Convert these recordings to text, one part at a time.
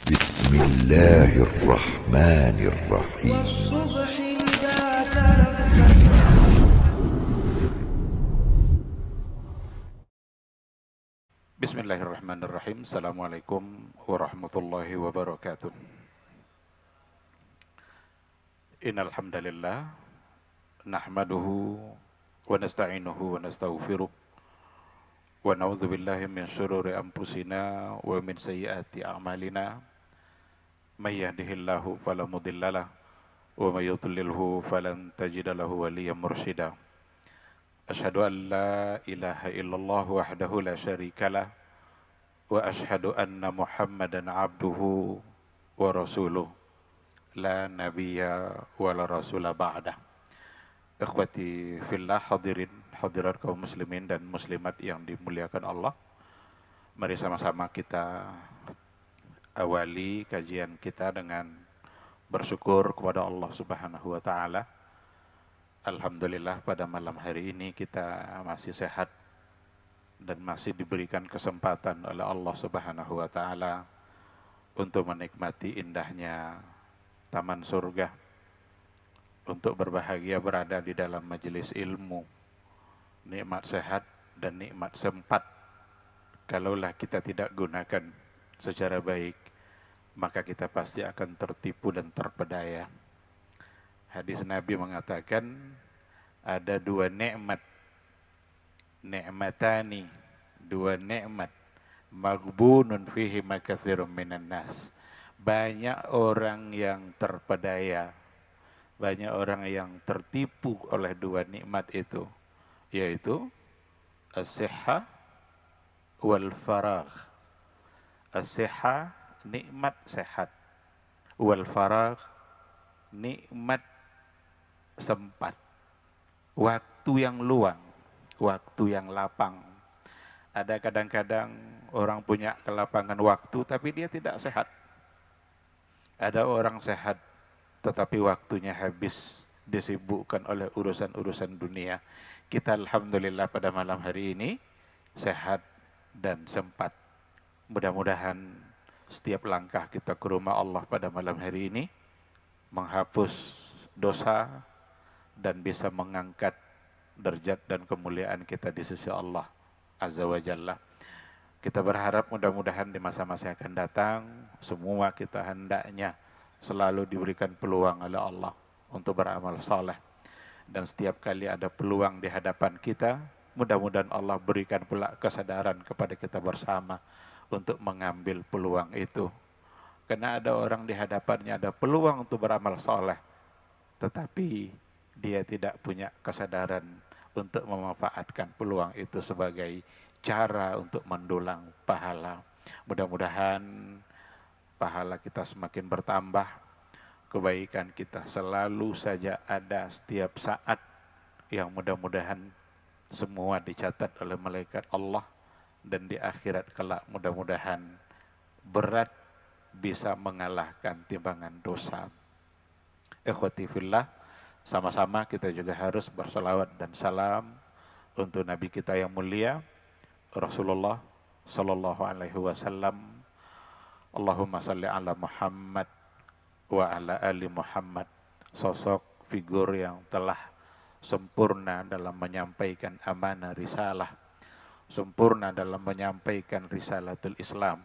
بسم الله الرحمن الرحيم. والصبح إذا تنفس. Bismillahirrahmanirrahim. Assalamualaikum warahmatullahi wabarakatuh. Innal hamdalillah nahmaduhu wa nasta'inuhu wa nastaghfiruh wa na'udzu billahi min syururi anfusina wa min sayyiati a'malina. May yahdihillahu fala mudhillalah wa may yudlilhu falan tajida lahu waliyyan mursyida. Asyhadu an la ilaha illallah wahdahu la syarikalah wa asyhadu anna Muhammadan abduhu wa rasuluh la nabiyya wa la rasula ba'dah. Ikhwati fillah, hadirin hadirat kaum muslimin dan muslimat yang dimuliakan Allah. Mari sama-sama kita awali kajian kita dengan bersyukur kepada Allah Subhanahu wa taala. Alhamdulillah pada malam hari ini kita masih sehat dan masih diberikan kesempatan oleh Allah Subhanahu wa taala untuk menikmati indahnya taman surga, untuk berbahagia berada di dalam majelis ilmu. Nikmat sehat dan nikmat sempat kalaulah kita tidak gunakan secara baik, maka kita pasti akan tertipu dan terpedaya. Hadis Nabi mengatakan ada dua nikmat, ni'matani, dua nikmat, maghbunun fihi makatsirun minan nas. Banyak orang yang terpedaya, banyak orang yang tertipu oleh dua nikmat itu, yaitu as-sihha wal faragh. As-sihha, nikmat sehat, wal faragh, nikmat sempat, waktu yang luang, waktu yang lapang. Ada kadang-kadang orang punya kelapangan waktu tapi dia tidak sehat. Ada orang sehat tetapi waktunya habis disibukkan oleh urusan-urusan dunia. Kita alhamdulillah pada malam hari ini sehat dan sempat. Mudah-mudahan setiap langkah kita ke rumah Allah pada malam hari ini menghapus dosa dan bisa mengangkat derajat dan kemuliaan kita di sisi Allah Azza wa Jalla. Kita berharap mudah-mudahan di masa-masa yang akan datang semua kita hendaknya selalu diberikan peluang oleh Allah untuk beramal saleh. Dan setiap kali ada peluang di hadapan kita, mudah-mudahan Allah berikan pula kesadaran kepada kita bersama untuk mengambil peluang itu. Karena ada orang di hadapannya ada peluang untuk beramal saleh, tetapi dia tidak punya kesadaran untuk memanfaatkan peluang itu sebagai cara untuk mendulang pahala. Mudah-mudahan pahala kita semakin bertambah, kebaikan kita selalu saja ada setiap saat, yang mudah-mudahan semua dicatat oleh malaikat Allah, dan di akhirat kelak mudah-mudahan berat bisa mengalahkan timbangan dosa. Ikhwati fillah, sama-sama kita juga harus bersalawat dan salam untuk Nabi kita yang mulia Rasulullah sallallahu alaihi wasallam. Allahumma salli ala Muhammad wa ala ali Muhammad. Sosok figur yang telah sempurna dalam menyampaikan amanah risalah, sempurna dalam menyampaikan risalatul Islam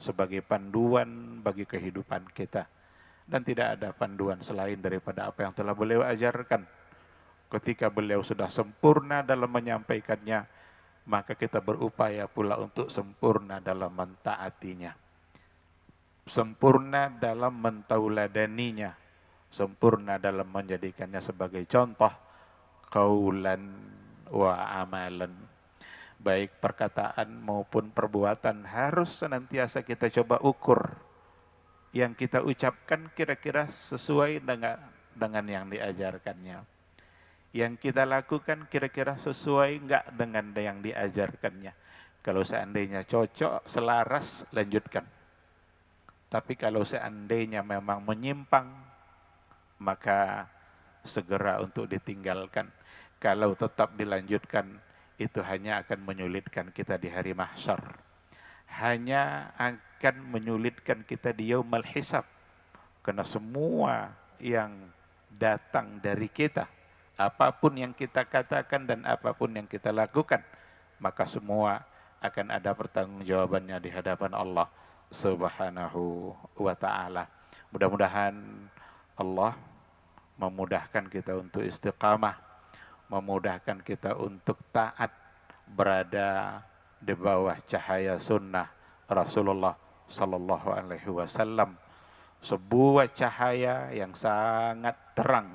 sebagai panduan bagi kehidupan kita. Dan tidak ada panduan selain daripada apa yang telah beliau ajarkan. Ketika beliau sudah sempurna dalam menyampaikannya, maka kita berupaya pula untuk sempurna dalam mentaatinya, sempurna dalam mentauladaninya, sempurna dalam menjadikannya sebagai contoh qaulan wa amalan. Baik perkataan maupun perbuatan harus senantiasa kita coba ukur. Yang kita ucapkan kira-kira sesuai dengan yang diajarkannya. Yang kita lakukan kira-kira sesuai enggak dengan yang diajarkannya. Kalau seandainya cocok, selaras, lanjutkan. Tapi kalau seandainya memang menyimpang, maka segera untuk ditinggalkan. Kalau tetap dilanjutkan, itu hanya akan menyulitkan kita di hari mahsyar. Hanya akan menyulitkan kita di yaumul hisab. Karena semua yang datang dari kita, apapun yang kita katakan dan apapun yang kita lakukan, maka semua akan ada pertanggungjawabannya di hadapan Allah Subhanahu wa ta'ala. Mudah-mudahan Allah memudahkan kita untuk istiqamah, memudahkan kita untuk taat, berada di bawah cahaya sunnah Rasulullah Sallallahu Alaihi Wasallam, sebuah cahaya yang sangat terang,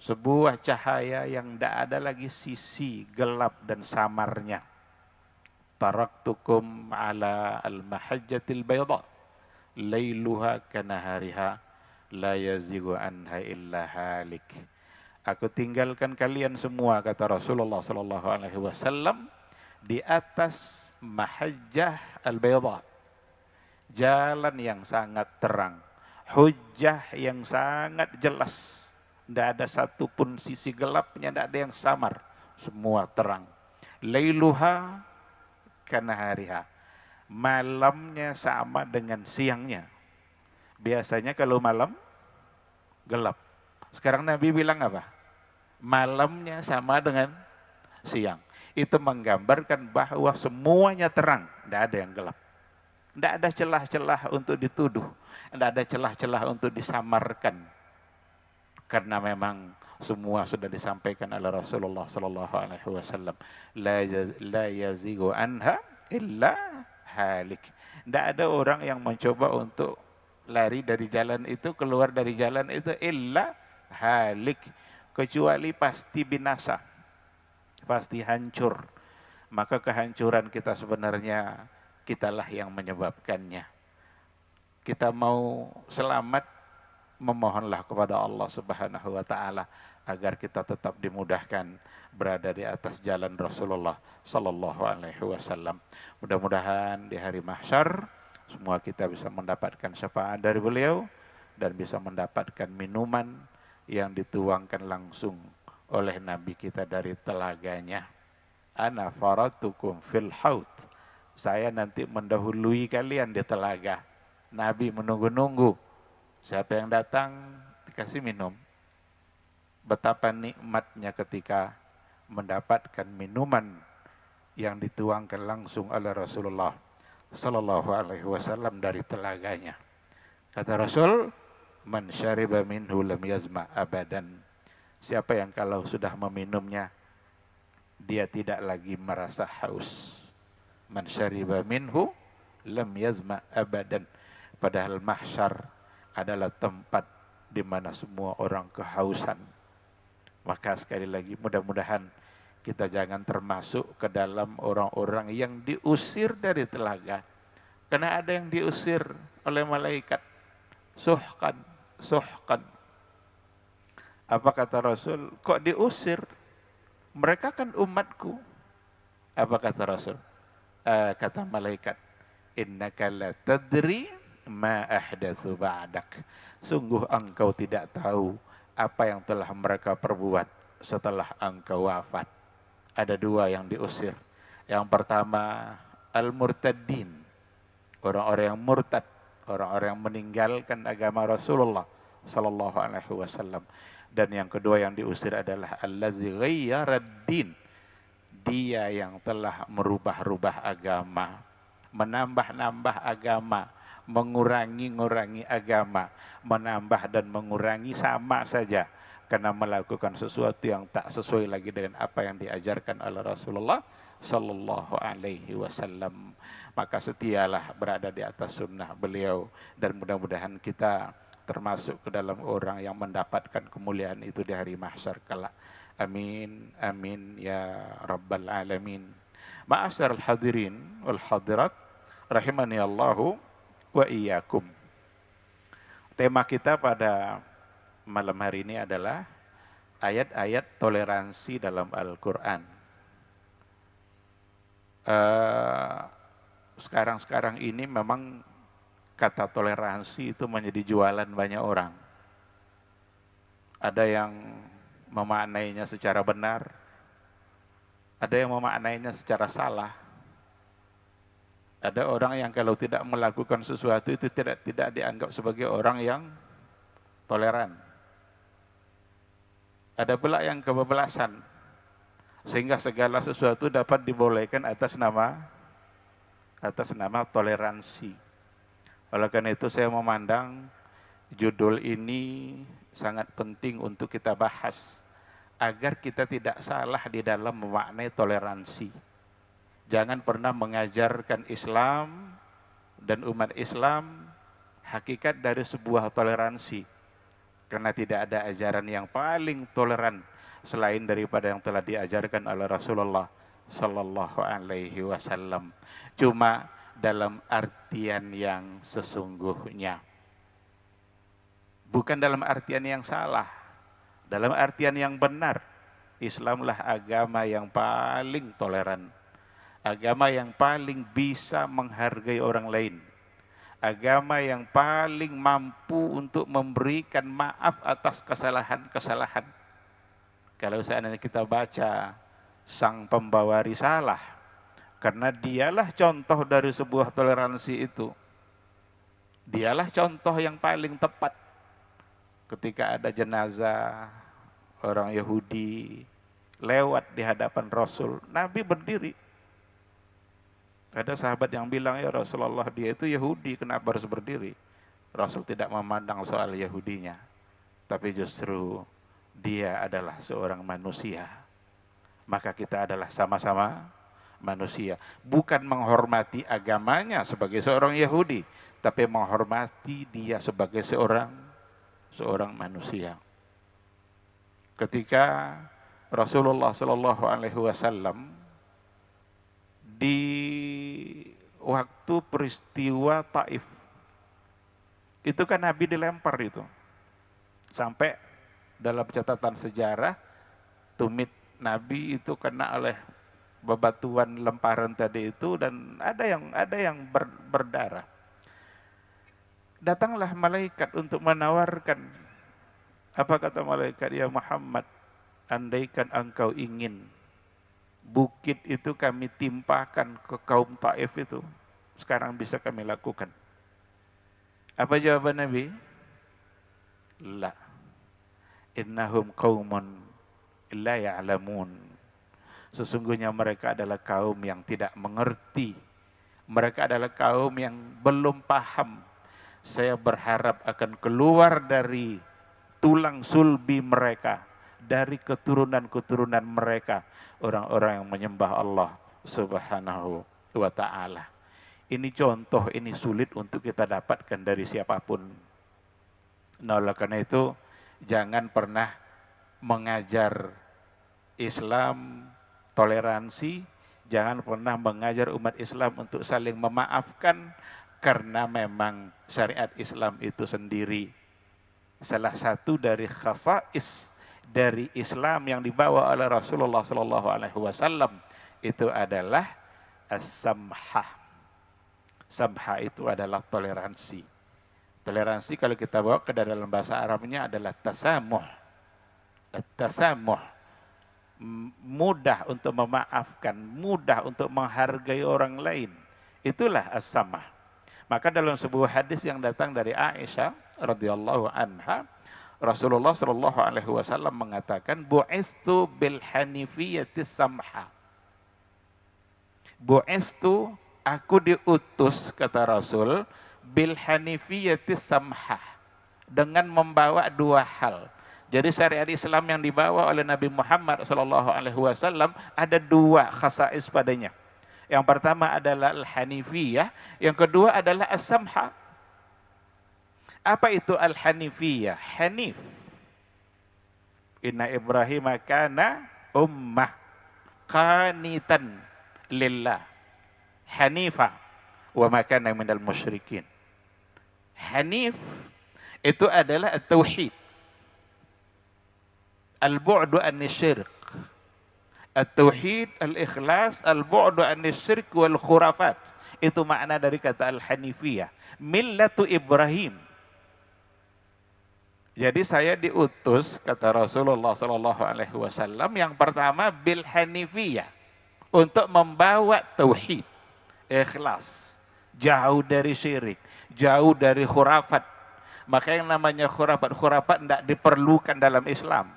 sebuah cahaya yang tidak ada lagi sisi gelap dan samarnya. Taraktukum ala al-mahajjatil bayda, lailuha kanahariha, la yazigu anha illa halik. Aku tinggalkan kalian semua, kata Rasulullah Sallallahu Alaihi Wasallam, di atas mahajjah al-bayda, jalan yang sangat terang, hujjah yang sangat jelas, tidak ada satupun sisi gelapnya, tidak ada yang samar, semua terang. Lailuha kanahariha, malamnya sama dengan siangnya. Biasanya kalau malam gelap, sekarang Nabi bilang apa? Malamnya sama dengan siang. Itu menggambarkan bahwa semuanya terang, tidak ada yang gelap. Tidak ada celah-celah untuk dituduh, tidak ada celah-celah untuk disamarkan. Karena memang semua sudah disampaikan oleh Rasulullah Sallallahu Alaihi Wasallam. La yazigu anha illa halik. Tidak ada orang yang mencoba untuk lari dari jalan itu, keluar dari jalan itu, illa halik, kecuali pasti binasa, pasti hancur. Maka kehancuran kita sebenarnya kitalah yang menyebabkannya. Kita mau selamat, memohonlah kepada Allah Subhanahu wa ta'ala agar kita tetap dimudahkan berada di atas jalan Rasulullah Sallallahu Alaihi Wasallam. Mudah-mudahan di hari mahsyar semua kita bisa mendapatkan syafaat dari beliau dan bisa mendapatkan minuman yang dituangkan langsung oleh Nabi kita dari telaganya. Ana faratukum fil haut, saya nanti mendahului kalian di telaga. Nabi menunggu-nunggu, siapa yang datang dikasih minum. Betapa nikmatnya ketika mendapatkan minuman yang dituangkan langsung oleh Rasulullah Sallallahu Alaihi Wasallam dari telaganya. Kata Rasul, man syariba minhu lam yazma abadan. Siapa yang kalau sudah meminumnya, dia tidak lagi merasa haus. Man syariba minhu lam yazma abadan. Padahal mahsyar adalah tempat di mana semua orang kehausan. Maka sekali lagi mudah-mudahan kita jangan termasuk ke dalam orang-orang yang diusir dari telaga. Karena ada yang diusir oleh malaikat. Suhkan, suhkan. Apa kata Rasul? Kok diusir? Mereka kan umatku. Apa kata Rasul? Kata malaikat, innaka la tadri ma ahdatsu ba'dak. Sungguh engkau tidak tahu apa yang telah mereka perbuat setelah engkau wafat. Ada dua yang diusir. Yang pertama, al-murtaddin, orang-orang yang murtad, orang-orang yang meninggalkan agama Rasulullah Sallallahu Alaihi Wasallam. Dan yang kedua yang diusir adalah allazi ghayyaraddin, dia yang telah merubah-rubah agama, menambah-nambah agama, mengurangi-ngurangi agama, menambah dan mengurangi sama saja, karena melakukan sesuatu yang tak sesuai lagi dengan apa yang diajarkan oleh Rasulullah Sallallahu Alaihi Wasallam. Maka setialah berada di atas sunnah beliau, dan mudah-mudahan kita termasuk ke dalam orang yang mendapatkan kemuliaan itu di hari mahsyar kelak. Amin, amin ya rabbal alamin. Ma'asyiral hadirin wal hadirat rahimani Allahu wa iyyakum. Tema kita pada malam hari ini adalah ayat-ayat toleransi dalam Al-Quran. Sekarang-sekarang ini memang kata toleransi itu menjadi jualan banyak orang. Ada yang memaknainya secara benar, ada yang memaknainya secara salah. Ada orang yang kalau tidak melakukan sesuatu itu tidak dianggap sebagai orang yang toleran. Ada pula yang kebablasan, sehingga segala sesuatu dapat dibolehkan atas nama toleransi. Oleh karena itu saya memandang judul ini sangat penting untuk kita bahas, agar kita tidak salah di dalam memaknai toleransi. Jangan pernah mengajarkan Islam dan umat Islam hakikat dari sebuah toleransi. Karena tidak ada ajaran yang paling toleran selain daripada yang telah diajarkan oleh Rasulullah sallallahu alaihi wasallam. Cuma dalam artian yang sesungguhnya. Bukan dalam artian yang salah, dalam artian yang benar. Islamlah agama yang paling toleran. Agama yang paling bisa menghargai orang lain. Agama yang paling mampu untuk memberikan maaf atas kesalahan-kesalahan. Kalau seandainya kita baca sang pembawa risalah, karena dialah contoh dari sebuah toleransi itu. Dialah contoh yang paling tepat. Ketika ada jenazah orang Yahudi lewat di hadapan Rasul, Nabi berdiri. Ada sahabat yang bilang, ya Rasulullah, dia itu Yahudi, kenapa harus berdiri? Rasul tidak memandang soal Yahudinya, tapi justru dia adalah seorang manusia. Maka kita adalah sama-sama manusia. Bukan menghormati agamanya sebagai seorang Yahudi, tapi menghormati dia sebagai seorang manusia. Ketika Rasulullah Shallallahu Alaihi Wasallam di waktu peristiwa Taif, itu kan Nabi dilempar itu, sampai dalam catatan sejarah tumit Nabi itu kena oleh bebatuan lemparan tadi itu, dan ada yang berdarah. Datanglah malaikat untuk menawarkan. Apa kata malaikat? Ya Muhammad, andaikan engkau ingin bukit itu kami timpakan ke kaum Taif itu, sekarang bisa kami lakukan. Apa jawaban Nabi? La, innahum qaumun la ya'lamun. Sesungguhnya mereka adalah kaum yang tidak mengerti. Mereka adalah kaum yang belum paham. Saya berharap akan keluar dari tulang sulbi mereka, dari keturunan-keturunan mereka, orang-orang yang menyembah Allah Subhanahu wa ta'ala. Ini contoh, ini sulit untuk kita dapatkan dari siapapun. Nah, oleh karena itu jangan pernah mengajar Islam toleransi, jangan pernah mengajar umat Islam untuk saling memaafkan, karena memang syariat Islam itu sendiri salah satu dari khasais dari Islam yang dibawa oleh Rasulullah Sallallahu Alaihi Wasallam itu adalah as-samhah. Samhah itu adalah toleransi. Toleransi kalau kita bawa ke dalam bahasa Arabnya adalah tasamuh. Tasamuh, mudah untuk memaafkan, mudah untuk menghargai orang lain. Itulah as-samhah. Maka dalam sebuah hadis yang datang dari Aisyah radhiyallahu anha, Rasulullah sallallahu alaihi wasallam mengatakan, bu'istu bil hanifiyyati samha. Bu'istu, aku diutus, kata Rasul, bil hanifiyyati samha, dengan membawa dua hal. Jadi syariat Islam yang dibawa oleh Nabi Muhammad sallallahu alaihi wasallam ada dua khasais padanya. Yang pertama adalah al-hanifiyah, yang kedua adalah as-samha. Apa itu al-hanifiyah? Hanif. Inna Ibrahim kana ummah qanitan lillah hanifa wa ma kana minal musyrikin. Hanif itu adalah at-tauhid, al-bu'du an-syirk. At-tauhid, al-ikhlas, al-bu'du an-syirk wal khurafat. Itu makna dari kata al-hanifiyah. Millatu Ibrahim. Jadi saya diutus, kata Rasulullah sallallahu alaihi wasallam, yang pertama bil hanifiyah, untuk membawa tauhid. ikhlas, jauh dari syirik, jauh dari khurafat. Maka yang namanya khurafat tidak diperlukan dalam Islam.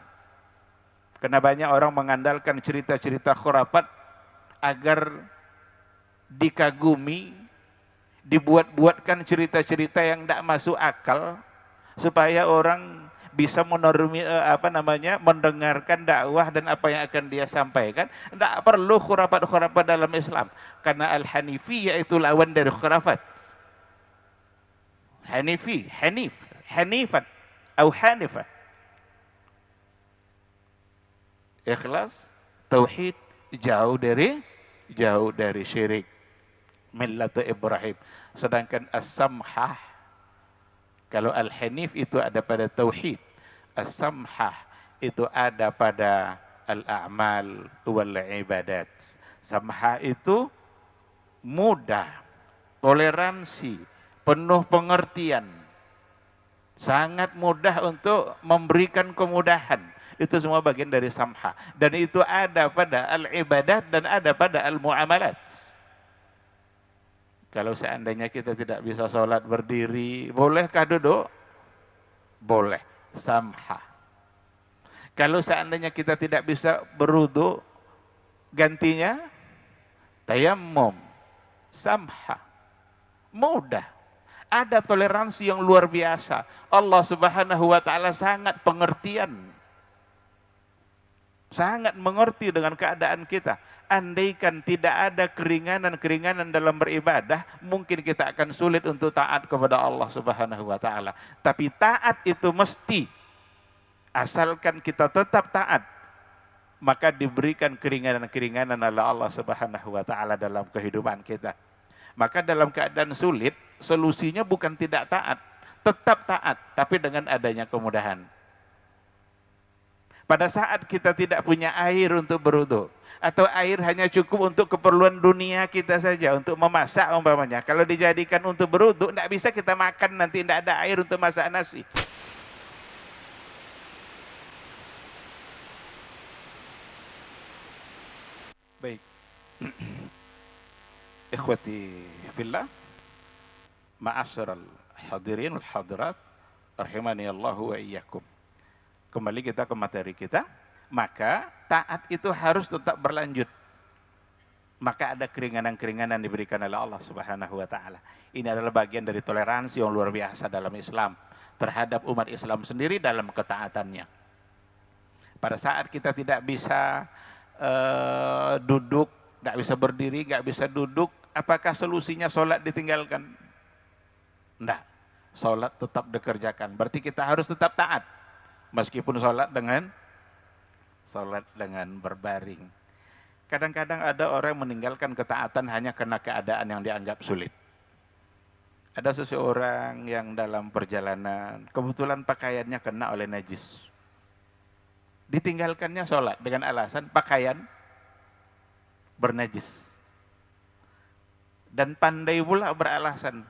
Karena banyak orang mengandalkan cerita-cerita khurafat agar dikagumi, dibuat-buatkan cerita-cerita yang tidak masuk akal supaya orang bisa mendengarkan dakwah dan apa yang akan dia sampaikan. Tidak perlu khurafat-khurafat dalam Islam, karena al-hanifiyah itu lawan dari khurafat. Hanifan atau hanifah, ikhlas, tauhid, jauh dari syirik, millatu Ibrahim. Sedangkan as-samhah, kalau al-hanif itu ada pada tauhid, as-samhah itu ada pada al-a'mal wal ibadat. Samhah itu mudah, toleransi, penuh pengertian, sangat mudah untuk memberikan kemudahan. Itu semua bagian dari samha, dan itu ada pada al-ibadat dan ada pada al-muamalat. Kalau seandainya kita tidak bisa sholat berdiri, bolehkah duduk? Boleh, samha. Kalau seandainya kita tidak bisa berwudu, gantinya tayammum, samha. Mudah. Ada toleransi yang luar biasa. Allah Subhanahu wa taala sangat pengertian. Sangat mengerti dengan keadaan kita. Andaikan tidak ada keringanan-keringanan dalam beribadah, mungkin kita akan sulit untuk taat kepada Allah Subhanahu wa taala. Tapi taat itu mesti, asalkan kita tetap taat, maka diberikan keringanan-keringanan oleh Allah Subhanahu wa taala dalam kehidupan kita. Maka dalam keadaan sulit, solusinya bukan tidak taat, tetap taat, tapi dengan adanya kemudahan. Pada saat kita tidak punya air untuk berwudu, atau air hanya cukup untuk keperluan dunia kita saja, untuk memasak umpamanya. Kalau dijadikan untuk berwudu, tidak bisa kita makan, nanti tidak ada air untuk masak nasi. Baik. Ikhwati fillah, ma'asyiral hadirin wal hadirat, rahimani Allah wa iyyakum. Kembali kita ke materi kita, maka taat itu harus tetap berlanjut. Maka ada keringanan-keringanan diberikan oleh Allah Subhanahu wa taala. Ini adalah bagian dari toleransi yang luar biasa dalam Islam terhadap umat Islam sendiri dalam ketaatannya. Pada saat kita tidak bisa duduk, tidak bisa berdiri, tidak bisa duduk, apakah solusinya sholat ditinggalkan? Tidak, sholat tetap dikerjakan. Berarti kita harus tetap taat, meskipun sholat dengan berbaring. Kadang-kadang ada orang yang meninggalkan ketaatan hanya karena keadaan yang dianggap sulit. Ada seseorang yang dalam perjalanan, kebetulan pakaiannya kena oleh najis. Ditinggalkannya sholat dengan alasan pakaian bernajis. Dan pandai pula beralasan,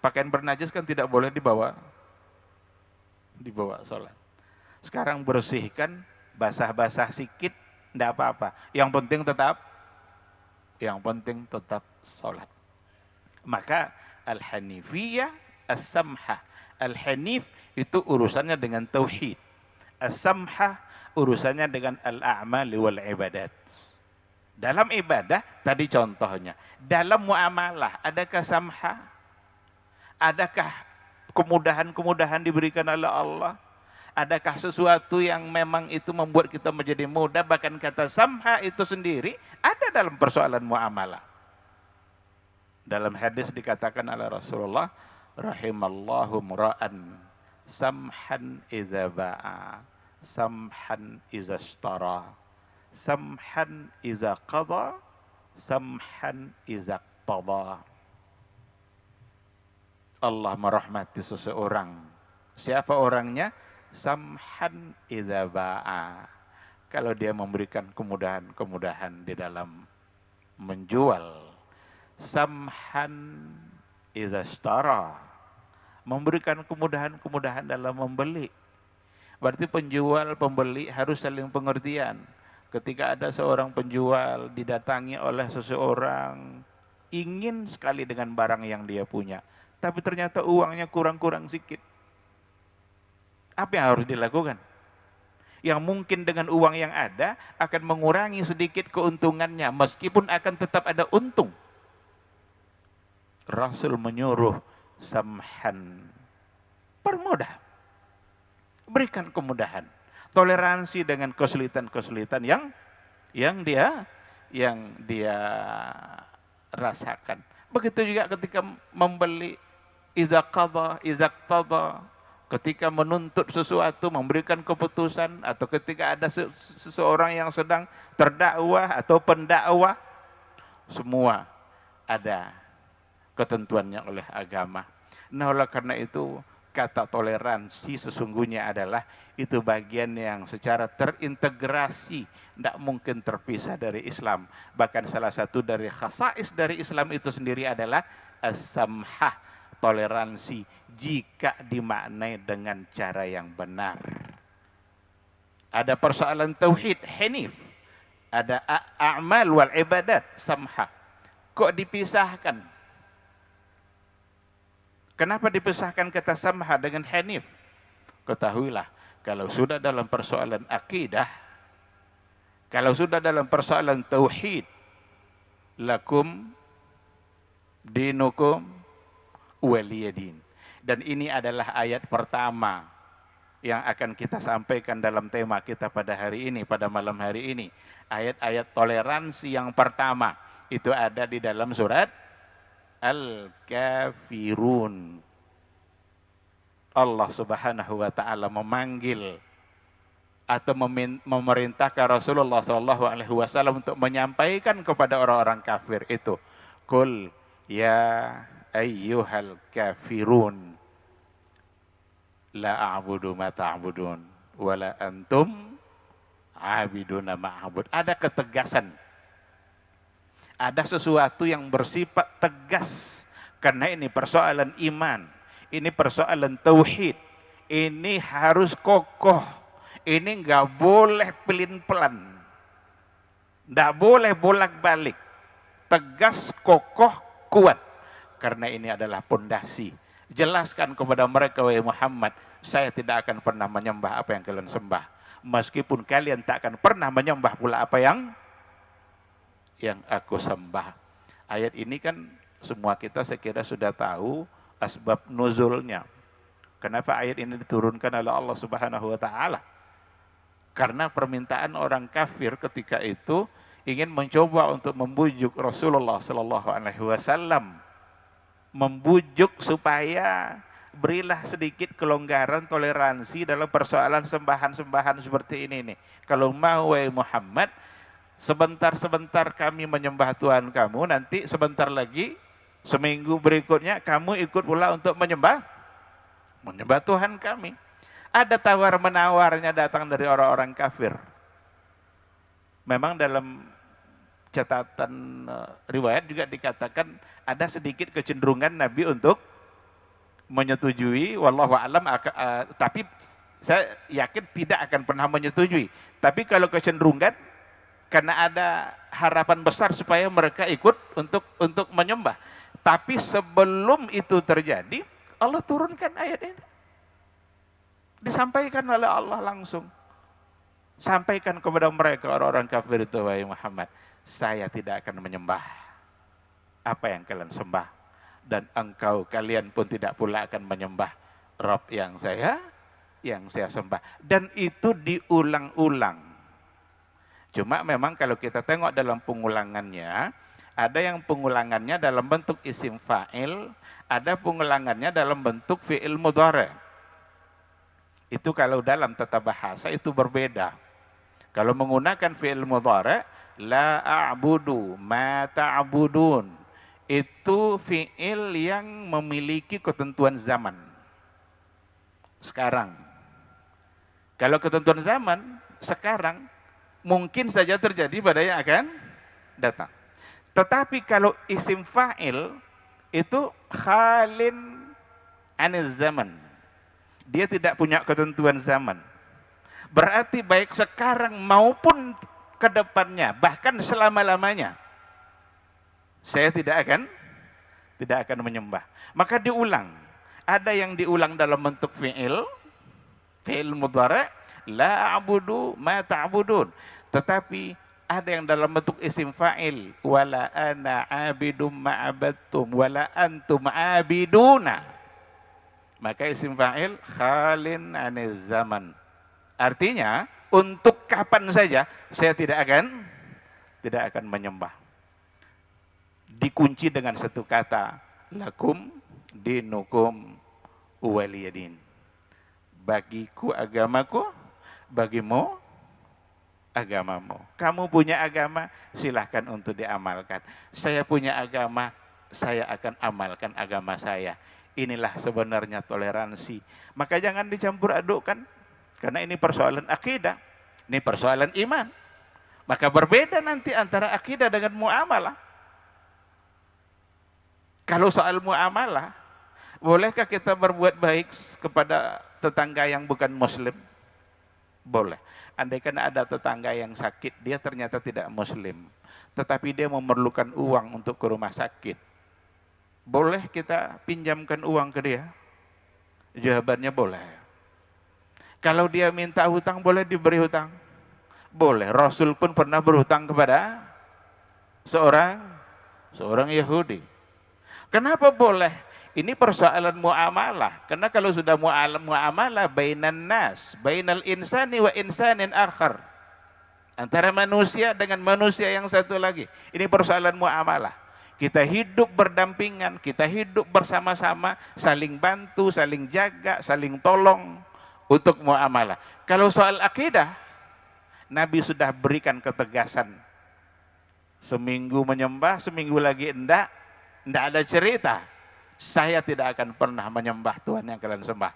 pakaian bernajis kan tidak boleh dibawa sholat. Sekarang bersihkan, basah-basah sikit, tidak apa-apa. Yang penting tetap sholat. Maka al-hanifiyah, as-samhah. Al-hanif itu urusannya dengan tauhid. As-samhah urusannya dengan al-a'mal wal ibadat. Dalam ibadah, tadi contohnya. Dalam muamalah, adakah samhah? Adakah kemudahan-kemudahan diberikan oleh Allah? Adakah sesuatu yang memang itu membuat kita menjadi mudah? Bahkan kata samha itu sendiri ada dalam persoalan muamalah. Dalam hadis dikatakan oleh Rasulullah, rahimallahu mura'an samhan idza ba'a, samhan idza ishtara, samhan idza qada, samhan idza qada. Allah merahmati seseorang. Siapa orangnya? Samhan idza ba'a, kalau dia memberikan kemudahan-kemudahan di dalam menjual. Samhan idza ishtara, memberikan kemudahan-kemudahan dalam membeli. Berarti penjual pembeli harus saling pengertian. Ketika ada seorang penjual didatangi oleh seseorang ingin sekali dengan barang yang dia punya, tapi ternyata uangnya kurang-kurang sedikit. Apa yang harus dilakukan? Yang mungkin dengan uang yang ada akan mengurangi sedikit keuntungannya, meskipun akan tetap ada untung. Rasul menyuruh samhan, permudah, berikan kemudahan, toleransi dengan kesulitan-kesulitan yang dia rasakan. Begitu juga ketika membeli, iza qadha, iza qtada, ketika menuntut sesuatu, memberikan keputusan, atau ketika ada seseorang yang sedang terdakwah atau pendakwah, semua ada ketentuannya oleh agama. Nah, oleh karena itu kata toleransi sesungguhnya adalah itu bagian yang secara terintegrasi, tidak mungkin terpisah dari Islam. Bahkan salah satu dari khasais dari Islam itu sendiri adalah as-samhah, toleransi jika dimaknai dengan cara yang benar. Ada persoalan tauhid hanif, ada a'mal wal ibadat samhah. Kok dipisahkan? Kenapa dipisahkan kata samhah dengan hanif? Ketahuilah, kalau sudah dalam persoalan akidah, kalau sudah dalam persoalan tauhid, lakum dinukum waliyadin. Dan ini adalah ayat pertama yang akan kita sampaikan dalam tema kita pada hari ini, pada malam hari ini. Ayat-ayat toleransi yang pertama itu ada di dalam surat Al-Kafirun. Allah Subhanahu wa taala memanggil atau memerintahkan Rasulullah SAW untuk menyampaikan kepada orang-orang kafir itu, Qul ya ayyuhal kafirun la a'budu ma ta'budun wa la antum abiduna ma'abud. Ada ketegasan, ada sesuatu yang bersifat tegas, karena ini persoalan iman, ini persoalan tauhid, ini harus kokoh, ini nggak boleh pelin-pelan, nggak boleh bolak-balik, tegas, kokoh, kuat. Karena ini adalah pondasi. Jelaskan kepada mereka, wahai Muhammad, saya tidak akan pernah menyembah apa yang kalian sembah, meskipun kalian tak akan pernah menyembah pula apa yang aku sembah. Ayat ini kan semua kita saya kira sudah tahu asbab nuzulnya. Kenapa ayat ini diturunkan oleh Allah Subhanahu wa taala? Karena permintaan orang kafir ketika itu ingin mencoba untuk membujuk Rasulullah sallallahu alaihi wasallam, membujuk supaya berilah sedikit kelonggaran, toleransi dalam persoalan sembahan-sembahan seperti ini nih. Kalau mau, wahai Muhammad, sebentar-sebentar kami menyembah Tuhan kamu, nanti sebentar lagi, seminggu berikutnya kamu ikut pula untuk menyembah Tuhan kami. Ada tawar-menawarnya datang dari orang-orang kafir. Memang dalam catatan riwayat juga dikatakan ada sedikit kecenderungan Nabi untuk menyetujui, wallahu alam, tapi saya yakin tidak akan pernah menyetujui. Tapi kalau kecenderungan, karena ada harapan besar supaya mereka ikut untuk menyembah. Tapi sebelum itu terjadi, Allah turunkan ayat ini. Disampaikan oleh Allah langsung. Sampaikan kepada mereka orang-orang kafir itu, wahai Muhammad, saya tidak akan menyembah apa yang kalian sembah, dan kalian pun tidak pula akan menyembah Rabb yang saya sembah. Dan itu diulang-ulang. Cuma memang kalau kita tengok dalam pengulangannya, ada yang pengulangannya dalam bentuk isim fa'il, ada pengulangannya dalam bentuk fi'il mudhari'. Itu kalau dalam tata bahasa itu berbeda. Kalau menggunakan fi'il mudhari', la a'budu ma ta'budun, itu fi'il yang memiliki ketentuan zaman. Sekarang. Kalau ketentuan zaman, sekarang, mungkin saja terjadi pada yang akan datang. Tetapi kalau isim fa'il, itu khalin aniz zaman. Dia tidak punya ketentuan zaman. Berarti baik sekarang maupun ke depannya, bahkan selama-lamanya. Saya tidak akan menyembah. Maka diulang. Ada yang diulang dalam bentuk fi'il mudhari', la a'budu ma ta'budun. Tetapi ada yang dalam bentuk isim fa'il, wala ana 'abidum ma 'abadtum wala antum 'abiduna. Maka isim fa'il khalin 'aniz zaman. Artinya, untuk kapan saja saya tidak akan menyembah. Dikunci dengan satu kata, lakum dinukum waliyadin. Bagiku agamaku, bagimu agamamu. Kamu punya agama, silahkan untuk diamalkan. Saya punya agama, saya akan amalkan agama saya. Inilah sebenarnya toleransi. Maka jangan dicampur adukkan, karena ini persoalan akidah, ini persoalan iman. Maka berbeda nanti antara akidah dengan muamalah. Kalau soal muamalah, bolehkah kita berbuat baik kepada tetangga yang bukan muslim? Boleh. Andaikan ada tetangga yang sakit, dia ternyata tidak muslim, tetapi dia memerlukan uang untuk ke rumah sakit. Boleh kita pinjamkan uang ke dia? Jawabannya boleh. Kalau dia minta hutang, boleh diberi hutang? Boleh. Rasul pun pernah berhutang kepada seorang Yahudi. Kenapa boleh? Ini persoalan muamalah. Karena kalau sudah muamalah bainan nas, bainal insani wa insanin akhar. Antara manusia dengan manusia yang satu lagi. Ini persoalan muamalah. Kita hidup berdampingan, kita hidup bersama-sama, saling bantu, saling jaga, saling tolong untuk muamalah. Kalau soal akidah, Nabi sudah berikan ketegasan. Seminggu menyembah, seminggu lagi enggak ada cerita. Saya tidak akan pernah menyembah Tuhan yang kalian sembah,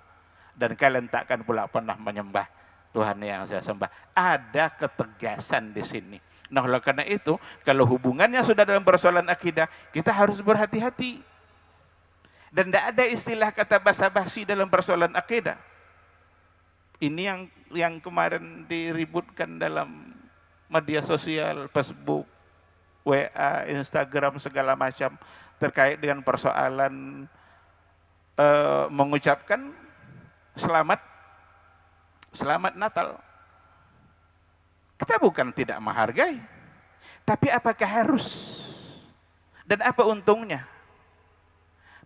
dan kalian tak akan pula pernah menyembah Tuhan yang saya sembah. Ada ketegasan di sini. Nah, oleh karena itu, kalau hubungannya sudah dalam persoalan akidah, kita harus berhati-hati. Dan tidak ada istilah kata basa-basi dalam persoalan akidah. Ini yang kemarin diributkan dalam media sosial, Facebook, WA, Instagram, segala macam, terkait dengan persoalan mengucapkan selamat Natal. Kita bukan tidak menghargai, tapi apakah harus? Dan apa untungnya?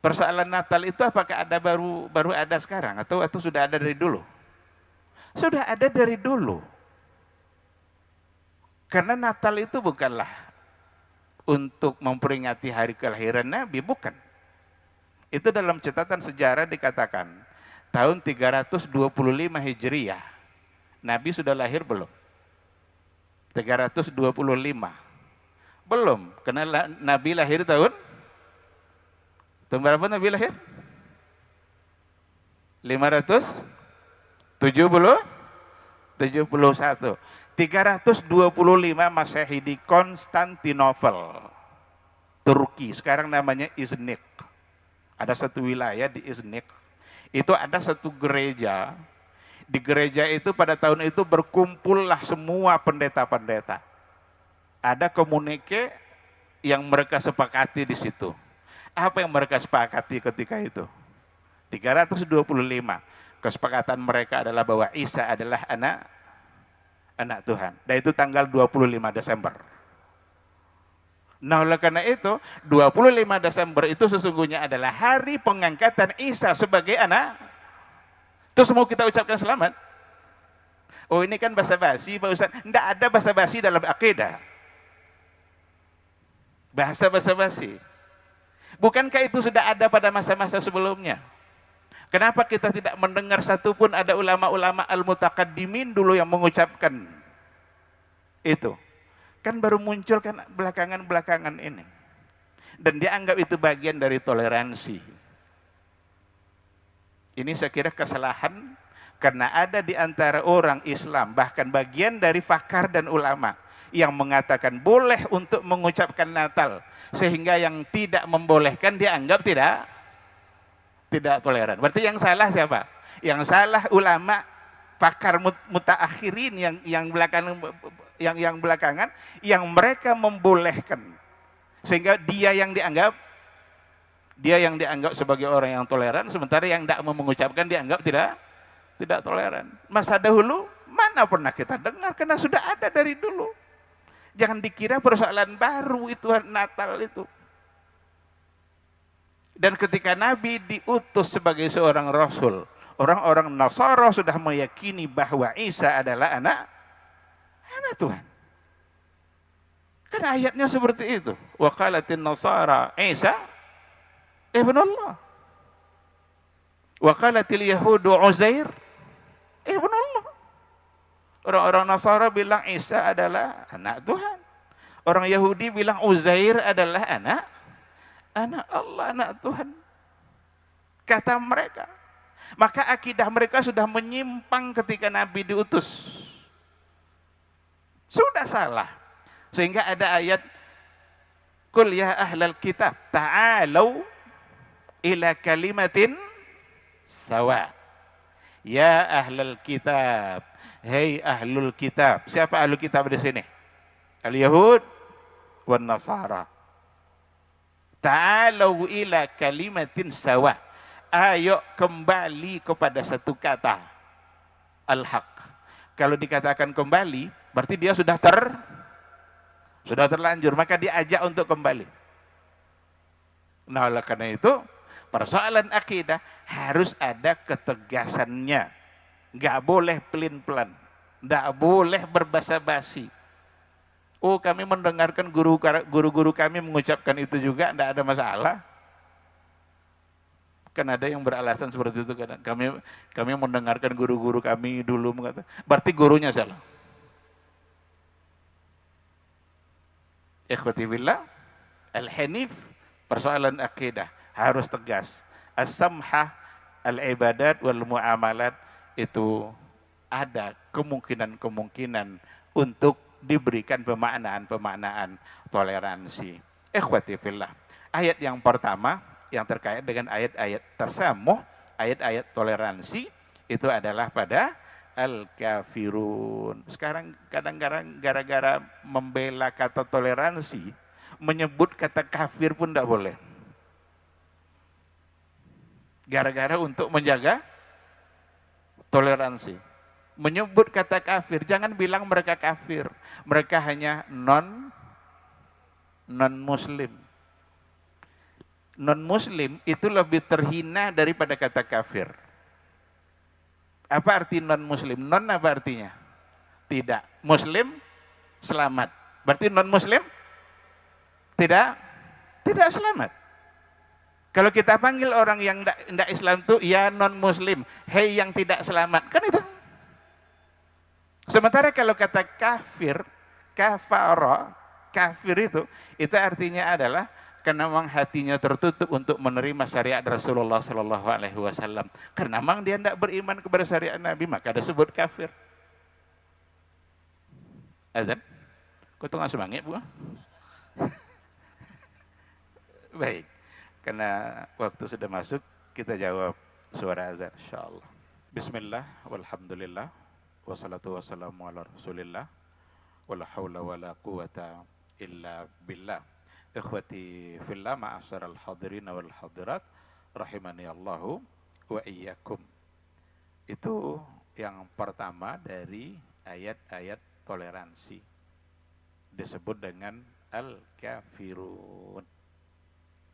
Persoalan Natal itu apakah ada baru ada sekarang atau sudah ada dari dulu? Sudah ada dari dulu. Karena Natal itu bukanlah untuk memperingati hari kelahiran Nabi, bukan. Itu dalam catatan sejarah dikatakan tahun 325 Hijriah. Nabi sudah lahir belum? 325. Belum, karena Nabi lahir tahun berapa Nabi lahir? 571. 325 Masehi di Konstantinopel, Turki. Sekarang namanya Iznik. Ada satu wilayah di Iznik. Itu ada satu gereja. Di gereja itu pada tahun itu berkumpullah semua pendeta-pendeta. Ada komunike yang mereka sepakati di situ. Apa yang mereka sepakati ketika itu? 325. Kesepakatan mereka adalah bahwa Isa adalah anak Tuhan. Dan itu tanggal 25 Desember. Nah, oleh karena itu, 25 Desember itu sesungguhnya adalah hari pengangkatan Isa sebagai anak. Terus mau kita ucapkan selamat? Oh, ini kan basa-basi, Pak Ustaz. Tidak ada basa-basi dalam akidah. Bahasa basa-basi. Bukankah itu sudah ada pada masa-masa sebelumnya? Kenapa kita tidak mendengar satupun ada ulama-ulama al-mutakaddimin dulu yang mengucapkan itu? Kan baru muncul kan belakangan-belakangan ini. Dan dianggap itu bagian dari toleransi. Ini saya kira kesalahan karena ada di antara orang Islam, bahkan bagian dari fakar dan ulama yang mengatakan boleh untuk mengucapkan Natal, sehingga yang tidak membolehkan dianggap tidak toleran. Berarti yang salah siapa? Yang salah ulama pakar mutaakhirin yang belakangan yang mereka membolehkan Sehingga dia yang dianggap sebagai orang yang toleran, sementara yang tidak mau mengucapkan dianggap tidak toleran. Masa dahulu mana pernah kita dengar, karena sudah ada dari dulu. Jangan dikira persoalan baru itu Natal itu. Dan ketika Nabi diutus sebagai seorang rasul, orang-orang Nasara sudah meyakini bahwa Isa adalah anak Tuhan. Kan ayatnya seperti itu. Wa qalatin Nasara Isa ibnullah. Wa qalatil Yahudu Uzair ibnullah. Orang-orang Nasara bilang Isa adalah anak Tuhan. Orang Yahudi bilang Uzair adalah anak Allah, anak Tuhan. Kata mereka. Maka akidah mereka sudah menyimpang ketika Nabi diutus. Sudah salah. Sehingga ada ayat, Qul ya ahlal kitab ta'alau ila kalimatin sawa. Ya ahlal kitab, hei ahlul kitab. Siapa ahlul kitab di sini? Al-Yahud wan Nasara. Ta'alau ila kalimatin sawa. Ayo kembali kepada satu kata. Al-haq. Kalau dikatakan kembali, berarti dia sudah terlanjur, maka diajak untuk kembali. Nah, oleh karena itu, persoalan akidah harus ada ketegasannya. Nggak boleh pelin-pelan. Nggak boleh berbasa-basi. Oh, kami mendengarkan guru-guru kami mengucapkan itu juga, tidak ada masalah. Kan ada yang beralasan seperti itu. Kan kami mendengarkan guru-guru kami dulu mengatakan, berarti gurunya salah. Ikhwati billah, al-hanif, persoalan akidah harus tegas. As-samhah, al-ibadat wal muamalat, itu ada kemungkinan-kemungkinan untuk diberikan pemaknaan toleransi. Ikhwati fillah, ayat yang pertama yang terkait dengan ayat-ayat tasamuh, ayat-ayat toleransi, itu adalah pada al-kafirun. Sekarang kadang-kadang gara-gara membela kata toleransi, menyebut kata kafir pun tidak boleh. Gara-gara untuk menjaga toleransi. Menyebut kata kafir, jangan bilang mereka kafir. Mereka hanya non-muslim. Non-muslim itu lebih terhina daripada kata kafir. Apa arti non-muslim? Non apa artinya? Tidak. Muslim, selamat. Berarti non-muslim? Tidak selamat. Kalau kita panggil orang yang tidak Islam itu, ya non-muslim. Hei yang tidak selamat. Kan itu. Sementara kalau kata kafir, kafara, kafir itu artinya adalah karena memang hatinya tertutup untuk menerima syariat Rasulullah Sallallahu Alaihi Wasallam. Karena memang dia tidak beriman kepada syariat Nabi, maka disebut kafir. Azan, kau tengah semangat bu? Baik, karena waktu sudah masuk, kita jawab suara azan, insyaallah. Bismillah, walhamdulillah. Wassalatu wassalamu ala rasulillah. Wala hawla wala quwata illa billah. Ikhwati fillah, ma'asyaral hadirin wal hadirat, rahimani Allahu wa iyyakum. Itu yang pertama dari ayat-ayat toleransi. Disebut dengan al-kafirun.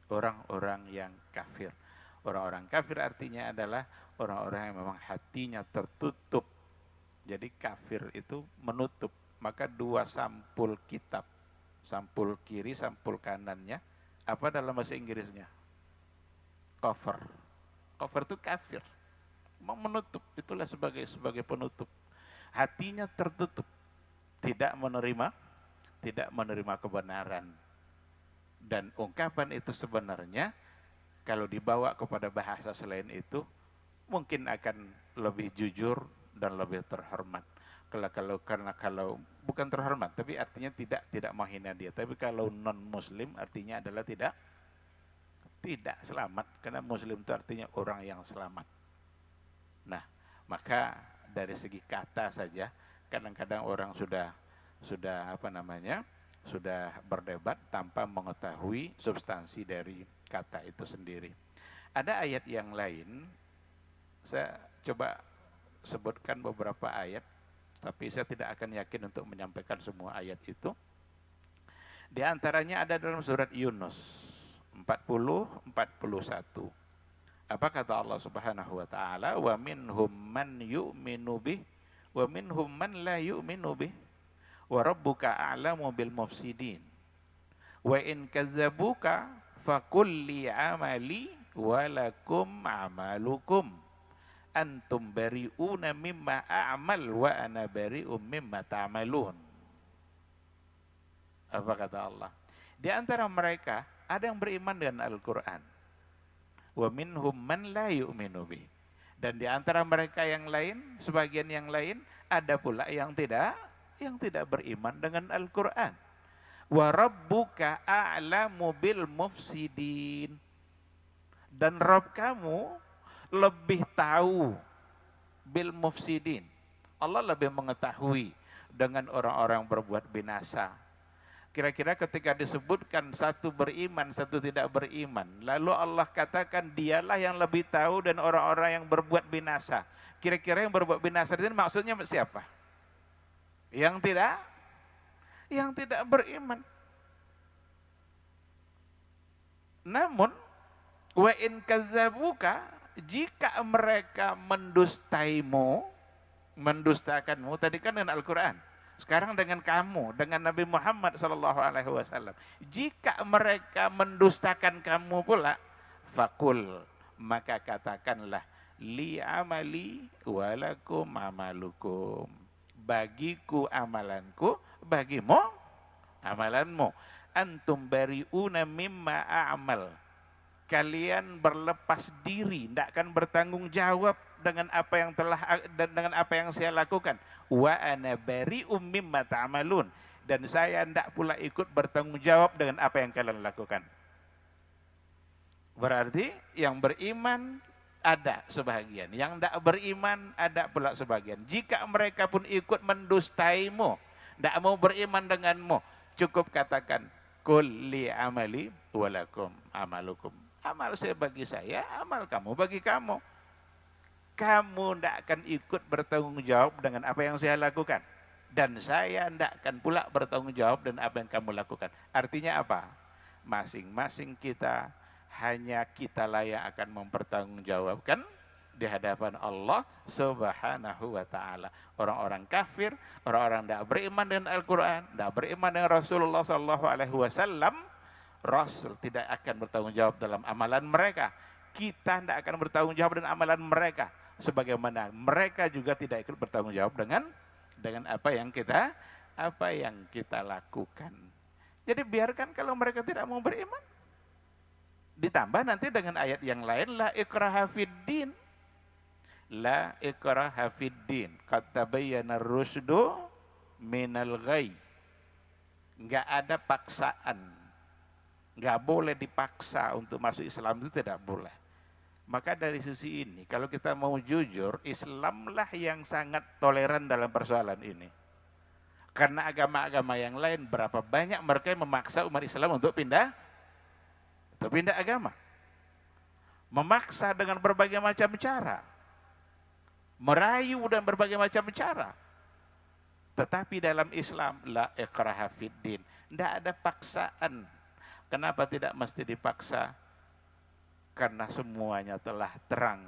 Orang-orang yang kafir. Orang-orang kafir artinya adalah orang-orang yang memang hatinya tertutup. Jadi kafir itu menutup. Maka dua sampul kitab, sampul kiri, sampul kanannya, apa dalam bahasa Inggrisnya? Cover. Cover itu kafir. Mau menutup, itulah sebagai penutup. Hatinya tertutup, tidak menerima kebenaran. Dan ungkapan itu sebenarnya kalau dibawa kepada bahasa selain itu mungkin akan lebih jujur dan lebih terhormat. Kalau bukan terhormat, tapi artinya tidak menghina dia. Tapi kalau non muslim artinya adalah tidak selamat, karena muslim itu artinya orang yang selamat. Nah, maka dari segi kata saja kadang-kadang orang sudah sudah berdebat tanpa mengetahui substansi dari kata itu sendiri. Ada ayat yang lain, saya coba sebutkan beberapa ayat, tapi saya tidak akan yakin untuk menyampaikan semua ayat itu. Di antaranya ada dalam surat Yunus 40-41. Apa kata Allah Subhanahu wa taala? Wa minhum man yu'minu bih wa minhum man la yu'minu bih wa rabbuka a'lamu bil mufsidin. Wa in kadzabuka faqul li amali wa lakum amalukum antum bari'una mimma a'mal wa ana bari'um mimma ta'malun. Apa kata Allah? Di antara mereka ada yang beriman dengan Al-Quran. Wa minhum man la yu'minu bih. Dan di antara mereka yang lain, sebagian yang lain, ada pula yang tidak beriman dengan Al-Quran. Wa rabbuka a'lamu bil mufsidin. Dan Rabb kamu lebih tahu bil mufsidin. Allah lebih mengetahui dengan orang-orang berbuat binasa. Kira-kira ketika disebutkan satu beriman, satu tidak beriman, lalu Allah katakan dialah yang lebih tahu dan orang-orang yang berbuat binasa. Kira-kira yang berbuat binasa ini maksudnya siapa? Yang tidak beriman. Namun wa in kadzabuka, jika mereka mendustakanmu tadi kan dengan Al-Quran. Sekarang dengan kamu, dengan Nabi Muhammad SAW. Jika mereka mendustakan kamu pula, fakul, maka katakanlah, li amali walakum amalukum. Bagiku amalanku, bagimu amalanmu. Antum bari'una mimma a'mal. Kalian berlepas diri, tidak akan bertanggung jawab dengan apa yang dengan apa yang saya lakukan. Wa ana bari'um mimma ta'malun, dan saya tidak pula ikut bertanggung jawab dengan apa yang kalian lakukan. Berarti yang beriman ada sebagian, yang tidak beriman ada pula sebagian. Jika mereka pun ikut mendustaimu, tidak mau beriman denganmu, cukup katakan kul li amali walakum amalukum. Amal saya bagi saya, amal kamu bagi kamu. Kamu tidak akan ikut bertanggung jawab dengan apa yang saya lakukan. Dan saya tidak akan pula bertanggung jawab dengan apa yang kamu lakukan. Artinya apa? Masing-masing kita, hanya kitalah yang akan mempertanggungjawabkan di hadapan Allah Subhanahu wa ta'ala. Orang-orang kafir, orang-orang tidak beriman dengan Al-Quran, tidak beriman dengan Rasulullah SAW, Rasul tidak akan bertanggung jawab dalam amalan mereka. Kita tidak akan bertanggung jawab dengan amalan mereka. Sebagaimana mereka juga tidak ikut bertanggung jawab dengan apa yang kita lakukan. Jadi biarkan kalau mereka tidak mau beriman. Ditambah nanti dengan ayat yang lain, la ikraha fiddin. La ikraha fiddin. Qad tabayyana ar-rusydu minal ghayy. Enggak ada paksaan. Enggak boleh dipaksa untuk masuk Islam, itu tidak boleh. Maka dari sisi ini, kalau kita mau jujur, Islamlah yang sangat toleran dalam persoalan ini. Karena agama-agama yang lain, berapa banyak mereka yang memaksa umat Islam untuk pindah agama. Memaksa dengan berbagai macam cara. Merayu dan berbagai macam cara. Tetapi dalam Islam, la ikraha fiddin. Tidak ada paksaan. Kenapa tidak mesti dipaksa? Karena semuanya telah terang.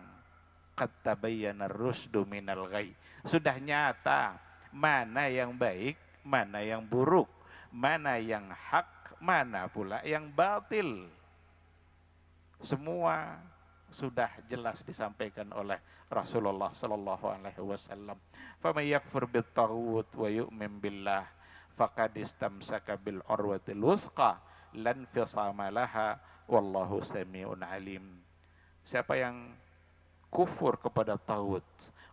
Qad tabayyana ar-rusydu minal ghayy. Sudah nyata mana yang baik, mana yang buruk, mana yang hak, mana pula yang batil. Semua sudah jelas disampaikan oleh Rasulullah sallallahu alaihi wasallam. Faman yakfur bit-taghut wa yu'min billah faqad istamsaka bil urwatil wusqa lan fisama laha wallahu sami'un alim. Siapa yang kufur kepada taghut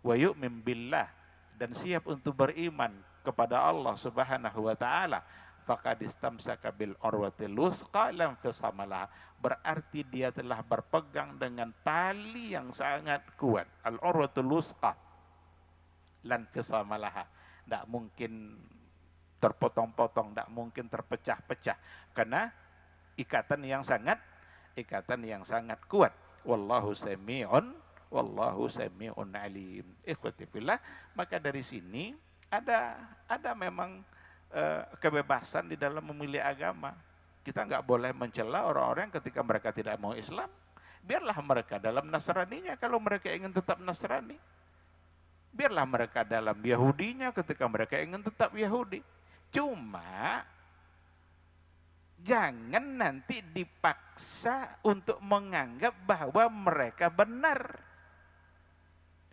wa yu'min billah, dan siap untuk beriman kepada Allah Subhanahu wa taala, faqad istamsaka bil urwatil wusqa lam fisama laha, berarti dia telah berpegang dengan tali yang sangat kuat. Al urwatul wusqa lan fisama laha, tidak mungkin terpotong-potong, tidak mungkin terpecah-pecah karena ikatan yang sangat kuat. Wallahu sami'un alim. Ikhwati fillah, maka dari sini ada memang kebebasan di dalam memilih agama. Kita nggak boleh mencela orang-orang ketika mereka tidak mau Islam. Biarlah mereka dalam Nasraninya kalau mereka ingin tetap Nasrani. Biarlah mereka dalam Yahudinya ketika mereka ingin tetap Yahudi. Cuma jangan nanti dipaksa untuk menganggap bahwa mereka benar.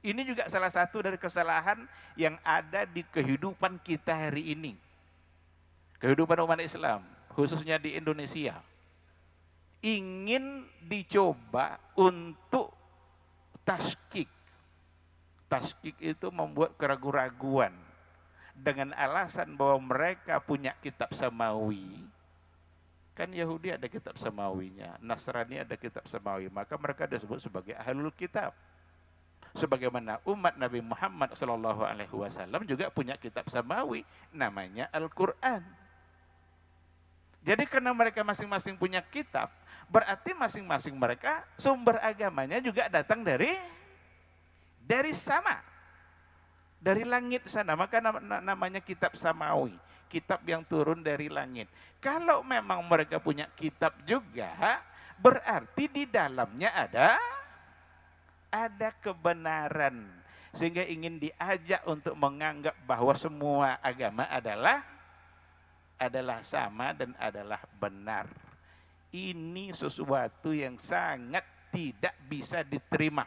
Ini juga salah satu dari kesalahan yang ada di kehidupan kita hari ini. Kehidupan umat Islam, khususnya di Indonesia. Ingin dicoba untuk taskik. Taskik itu membuat keraguan-raguan dengan alasan bahwa mereka punya kitab samawi. Kan Yahudi ada kitab samawinya, Nasrani ada kitab samawi, maka mereka disebut sebagai ahlul kitab. Sebagaimana umat Nabi Muhammad SAW juga punya kitab samawi, namanya Al-Quran. Jadi karena mereka masing-masing punya kitab, berarti masing-masing mereka sumber agamanya juga datang dari sama, dari langit sana. Maka namanya kitab samawi, kitab yang turun dari langit. Kalau memang mereka punya kitab juga, berarti di dalamnya ada kebenaran, sehingga ingin diajak untuk menganggap bahwa semua agama adalah sama dan adalah benar. Ini sesuatu yang sangat tidak bisa diterima.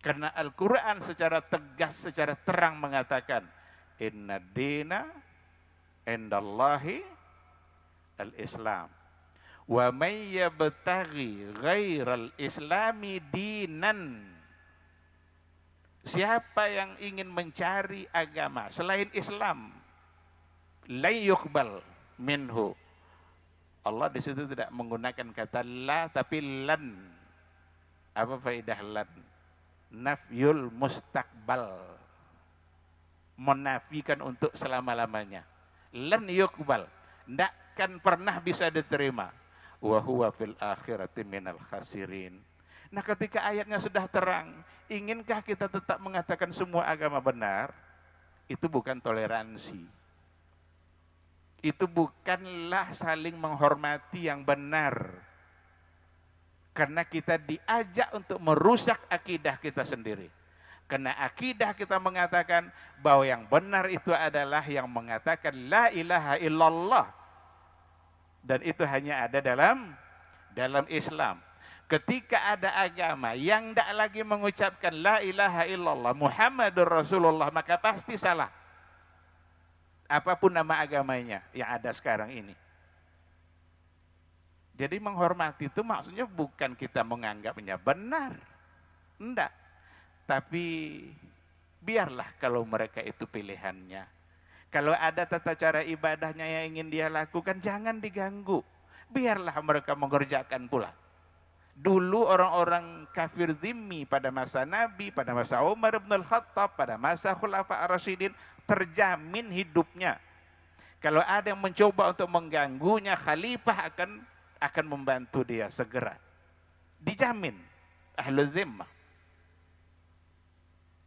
Karena Al-Quran secara tegas, secara terang mengatakan, Inna dina indallahi al-Islam. Wa may yabtaghi ghairal islami dinan. Siapa yang ingin mencari agama selain Islam, la yuqbal minhu. Allah di situ tidak menggunakan kata la, tapi lan. Apa faedah lan? Nafyul mustaqbal, menafikan untuk selama-lamanya. Lan yuqbal, tidak akan pernah bisa diterima. Wa huwa fil akhirati minal khasirin. Nah, ketika ayatnya sudah terang, inginkah kita tetap mengatakan semua agama benar? Itu bukan toleransi. Itu bukanlah saling menghormati yang benar. Karena kita diajak untuk merusak akidah kita sendiri. Karena akidah kita mengatakan bahwa yang benar itu adalah yang mengatakan la ilaha illallah. Dan itu hanya ada dalam Islam. Ketika ada agama yang tidak lagi mengucapkan la ilaha illallah Muhammadur Rasulullah, maka pasti salah. Apapun nama agamanya yang ada sekarang ini. Jadi menghormati itu maksudnya bukan kita menganggapnya benar. Enggak. Tapi biarlah kalau mereka itu pilihannya. Kalau ada tata cara ibadahnya yang ingin dia lakukan, jangan diganggu. Biarlah mereka mengerjakan pula. Dulu orang-orang kafir zimmi pada masa Nabi, pada masa Umar bin Al-Khattab, pada masa Khulafa Ar-Rasyidin, terjamin hidupnya. Kalau ada yang mencoba untuk mengganggunya, khalifah akan membantu dia segera. Dijamin ahlul zimmah.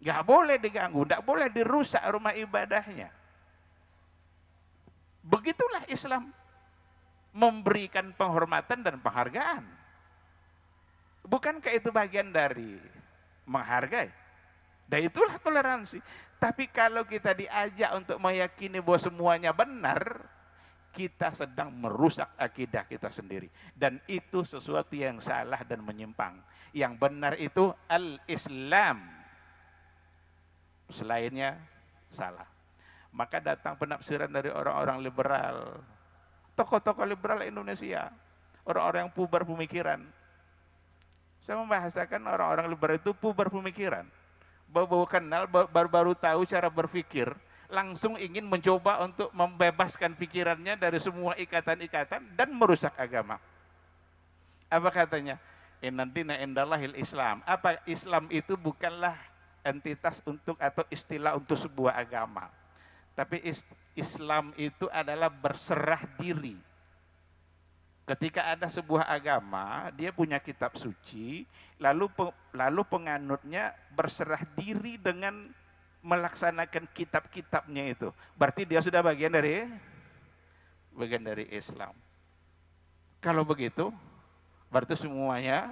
Gak boleh diganggu, gak boleh dirusak rumah ibadahnya. Begitulah Islam memberikan penghormatan dan penghargaan. Bukankah itu bagian dari menghargai? Dan itulah toleransi. Tapi kalau kita diajak untuk meyakini bahwa semuanya benar, kita sedang merusak akidah kita sendiri. Dan itu sesuatu yang salah dan menyimpang. Yang benar itu al-Islam. Selainnya salah. Maka datang penafsiran dari orang-orang liberal. Tokoh-tokoh liberal Indonesia. Orang-orang yang puber pemikiran. Saya membahasakan orang-orang liberal itu puber pemikiran. Baru kenal, baru tahu cara berpikir, langsung ingin mencoba untuk membebaskan pikirannya dari semua ikatan-ikatan dan merusak agama. Apa katanya? Inna dina indallahil Islam. Apa Islam itu bukanlah entitas untuk atau istilah untuk sebuah agama. Tapi Islam itu adalah berserah diri. Ketika ada sebuah agama, dia punya kitab suci, lalu penganutnya berserah diri dengan melaksanakan kitab-kitabnya itu. Berarti dia sudah bagian dari Islam. Kalau begitu, berarti semuanya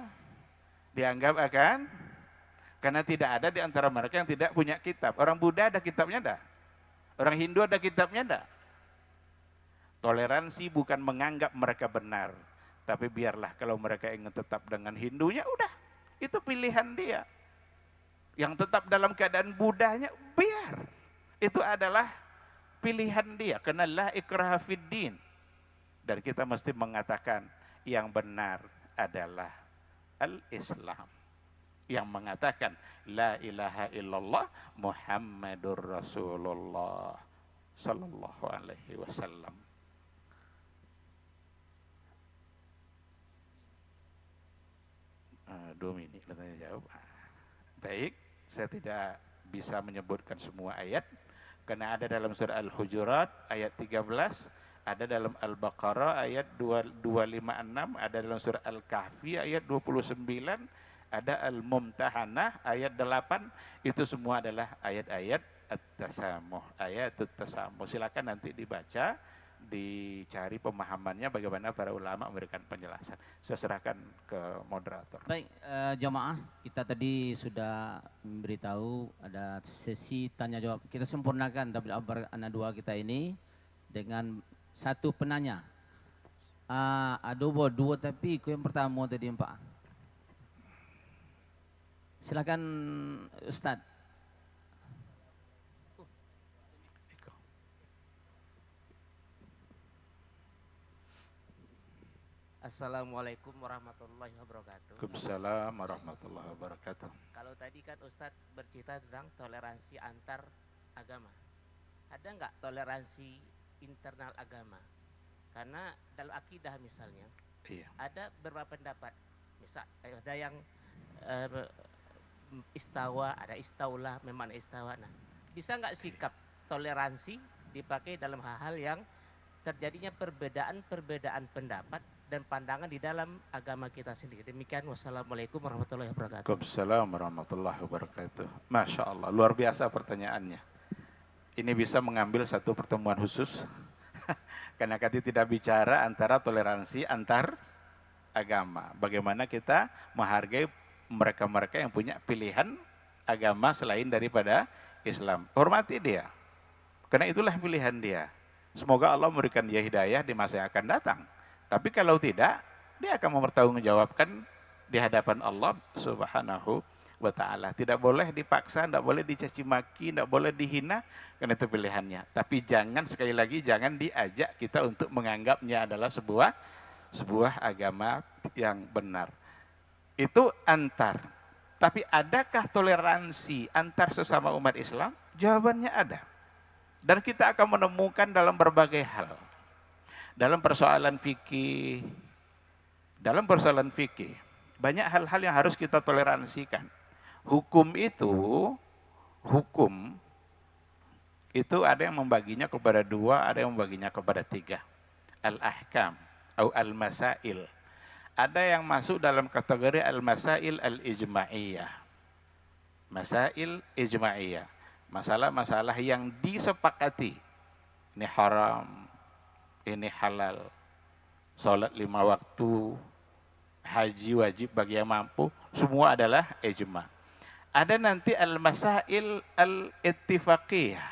dianggap akan, karena tidak ada di antara mereka yang tidak punya kitab. Orang Buddha ada kitabnya enggak? Orang Hindu ada kitabnya enggak? Toleransi bukan menganggap mereka benar, tapi biarlah kalau mereka ingin tetap dengan Hindunya, udah, itu pilihan dia. Yang tetap dalam keadaan Buddhanya, biar. Itu adalah pilihan dia. Karena la ikraha fid din. Dan kita mesti mengatakan yang benar adalah al-Islam. Yang mengatakan la ilaha illallah Muhammadur Rasulullah sallallahu alaihi wasallam. Domini tanya jawab. Baik, saya tidak bisa menyebutkan semua ayat karena ada dalam surah Al-Hujurat ayat 13, ada dalam Al-Baqarah ayat 256, ada dalam surah Al-Kahfi ayat 29, ada Al-Mumtahanah ayat 8. Itu semua adalah ayat-ayat at-tasamuh, ayatut tasamuh. Silakan nanti dibaca, dicari pemahamannya bagaimana para ulama memberikan penjelasan. Saya serahkan ke moderator. Baik, jamaah, kita tadi sudah memberitahu ada sesi tanya jawab. Kita sempurnakan tabligh akbar anak dua kita ini dengan satu penanya. Ada dua tapi yang pertama tadi Pak. Silakan Ustadz. Assalamualaikum warahmatullahi wabarakatuh. Waalaikumsalam warahmatullahi wabarakatuh. Kalau tadi kan Ustadz bercerita tentang toleransi antar agama. Ada nggak toleransi internal agama? Karena dalam akidah misalnya, Iya. ada beberapa pendapat. Misal ada yang istawa, ada istaulah, memang istawa. Nah, bisa nggak sikap toleransi dipakai dalam hal-hal yang terjadinya perbedaan pendapat dan pandangan di dalam agama kita sendiri. Demikian, wassalamualaikum warahmatullahi wabarakatuh. Waalaikumsalam warahmatullahi wabarakatuh. Masya Allah, luar biasa pertanyaannya. Ini bisa mengambil satu pertemuan khusus. Karena kita tidak bicara antara toleransi antar agama. Bagaimana kita menghargai mereka-mereka yang punya pilihan agama selain daripada Islam. Hormati dia. Karena itulah pilihan dia. Semoga Allah memberikan dia hidayah di masa yang akan datang. Tapi kalau tidak, dia akan mempertanggungjawabkan di hadapan Allah Subhanahu wa ta'ala. Tidak boleh dipaksa, tidak boleh dicaci maki, tidak boleh dihina, karena itu pilihannya. Tapi jangan, sekali lagi, jangan diajak kita untuk menganggapnya adalah sebuah agama yang benar. Itu antar. Tapi adakah toleransi antar sesama umat Islam? Jawabannya ada. Dan kita akan menemukan dalam berbagai hal. Dalam persoalan fikih, banyak hal-hal yang harus kita toleransikan. Hukum itu ada yang membaginya kepada dua, ada yang membaginya kepada tiga. Al-ahkam atau al-masail. Ada yang masuk dalam kategori al-masail al-ijma'iyah. Masail ijma'iyah. Masalah-masalah yang disepakati. Ini haram, ini halal, sholat 5 waktu, haji wajib bagi yang mampu, semua adalah ijma. Ada nanti al-masail al-ittifaqiyah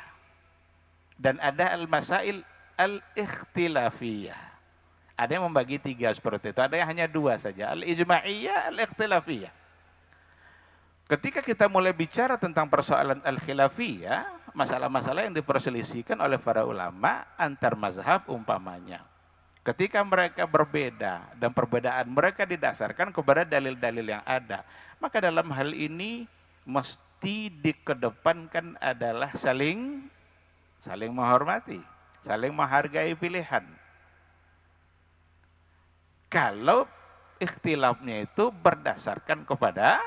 dan ada al-masail al-ikhtilafiyah. Ada yang membagi 3 seperti itu, ada yang hanya 2 saja, al-ijma'iyah, al-ikhtilafiyah. Ketika kita mulai bicara tentang persoalan al-khilafiyah, masalah-masalah yang diperselisihkan oleh para ulama antar mazhab umpamanya. Ketika mereka berbeda dan perbedaan mereka didasarkan kepada dalil-dalil yang ada, maka dalam hal ini mesti dikedepankan adalah saling menghormati, saling menghargai pilihan. Kalau ikhtilafnya itu berdasarkan kepada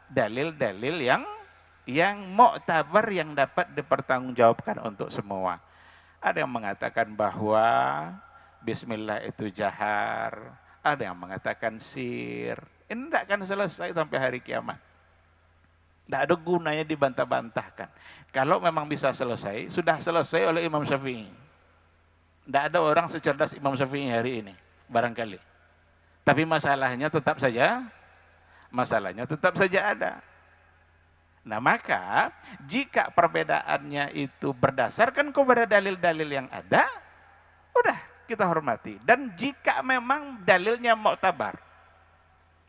dalil-dalil yang mu'tabar, yang dapat dipertanggungjawabkan untuk semua. Ada yang mengatakan bahwa bismillah itu jahar, ada yang mengatakan sir. Ini tidak akan selesai sampai hari kiamat. Tidak ada gunanya dibantah-bantahkan. Kalau memang bisa selesai, sudah selesai oleh Imam Syafi'i. Tidak ada orang secerdas Imam Syafi'i hari ini, barangkali. Tapi masalahnya tetap saja ada. Nah maka jika perbedaannya itu berdasarkan kepada dalil-dalil yang ada, udah kita hormati. Dan jika memang dalilnya mu'tabar,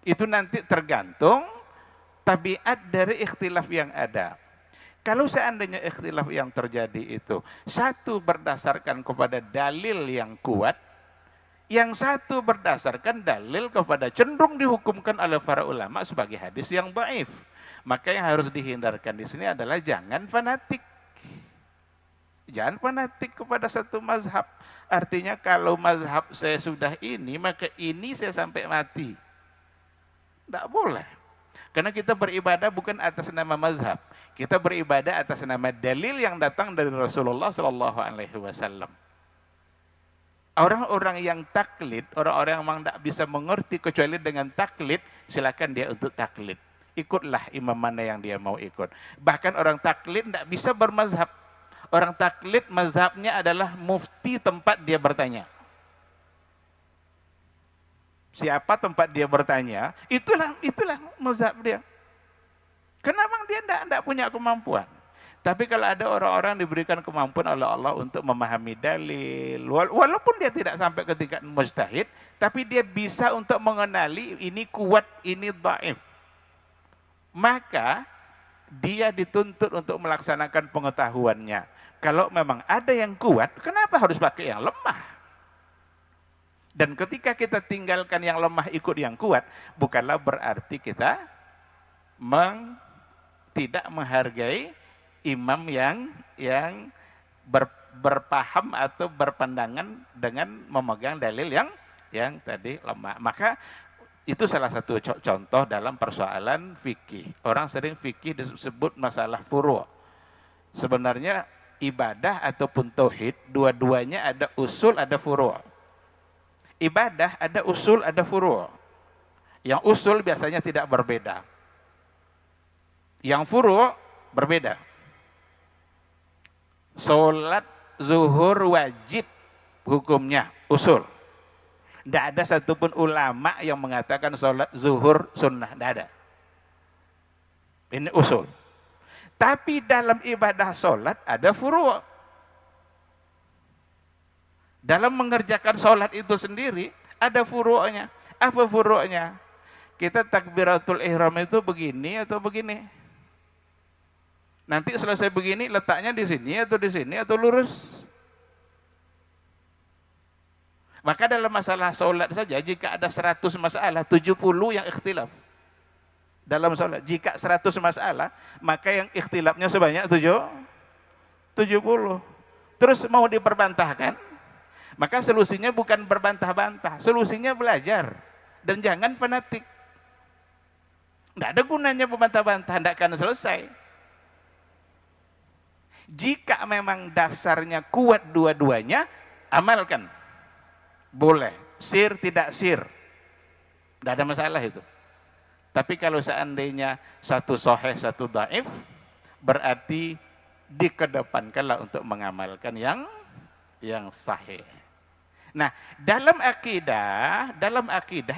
itu nanti tergantung tabiat dari ikhtilaf yang ada. Kalau seandainya ikhtilaf yang terjadi itu satu berdasarkan kepada dalil yang kuat, yang satu berdasarkan dalil kepada cenderung dihukumkan oleh para ulama sebagai hadis yang dhaif. Maka yang harus dihindarkan di sini adalah jangan fanatik. Jangan fanatik kepada satu mazhab. Artinya kalau mazhab saya sudah ini, maka ini saya sampai mati. Tidak boleh. Karena kita beribadah bukan atas nama mazhab. Kita beribadah atas nama dalil yang datang dari Rasulullah SAW. Orang-orang yang taklid, orang-orang yang memang tidak bisa mengerti kecuali dengan taklid, silakan dia untuk taklid. Ikutlah imam mana yang dia mau ikut. Bahkan orang taklid tidak bisa bermazhab. Orang taklid mazhabnya adalah mufti tempat dia bertanya. Siapa tempat dia bertanya, itulah mazhab dia. Kenapa dia tidak punya kemampuan? Tapi kalau ada orang-orang diberikan kemampuan oleh Allah untuk memahami dalil, walaupun dia tidak sampai ke tingkat mujtahid, tapi dia bisa untuk mengenali ini kuat, ini dhaif. Maka dia dituntut untuk melaksanakan pengetahuannya. Kalau memang ada yang kuat, kenapa harus pakai yang lemah? Dan ketika kita tinggalkan yang lemah ikut yang kuat, bukanlah berarti kita tidak menghargai imam yang berpaham atau berpandangan dengan memegang dalil yang tadi lemah. Maka itu salah satu contoh dalam persoalan fikih. Orang sering fikih disebut masalah furu'. Sebenarnya ibadah ataupun tauhid, dua-duanya ada usul, ada furu'. Ibadah ada usul, ada furu'. Yang usul biasanya tidak berbeda. Yang furu' berbeda. Salat zuhur wajib hukumnya usul. Tidak ada satupun ulama yang mengatakan salat zuhur sunnah, tidak ada. Ini usul. Tapi dalam ibadah salat ada furu'. Dalam mengerjakan salat itu sendiri ada furu'nya. Apa furu'nya? Kita takbiratul ihram itu begini atau begini. Nanti selesai begini letaknya di sini atau lurus. Maka dalam masalah salat saja jika ada 100 masalah, 70 yang ikhtilaf. Dalam salat jika 100 masalah, maka yang ikhtilafnya sebanyak 70. Terus mau diperbantahkan? Maka solusinya bukan berbantah-bantah, solusinya belajar dan jangan fanatik. Tidak ada gunanya berbantah-bantah, tidak akan selesai. Jika memang dasarnya kuat dua-duanya, amalkan. Boleh, sir tidak sir. Tidak ada masalah itu. Tapi kalau seandainya satu sahih, satu dhaif, berarti dikedepankanlah untuk mengamalkan yang sahih. Nah, dalam akidah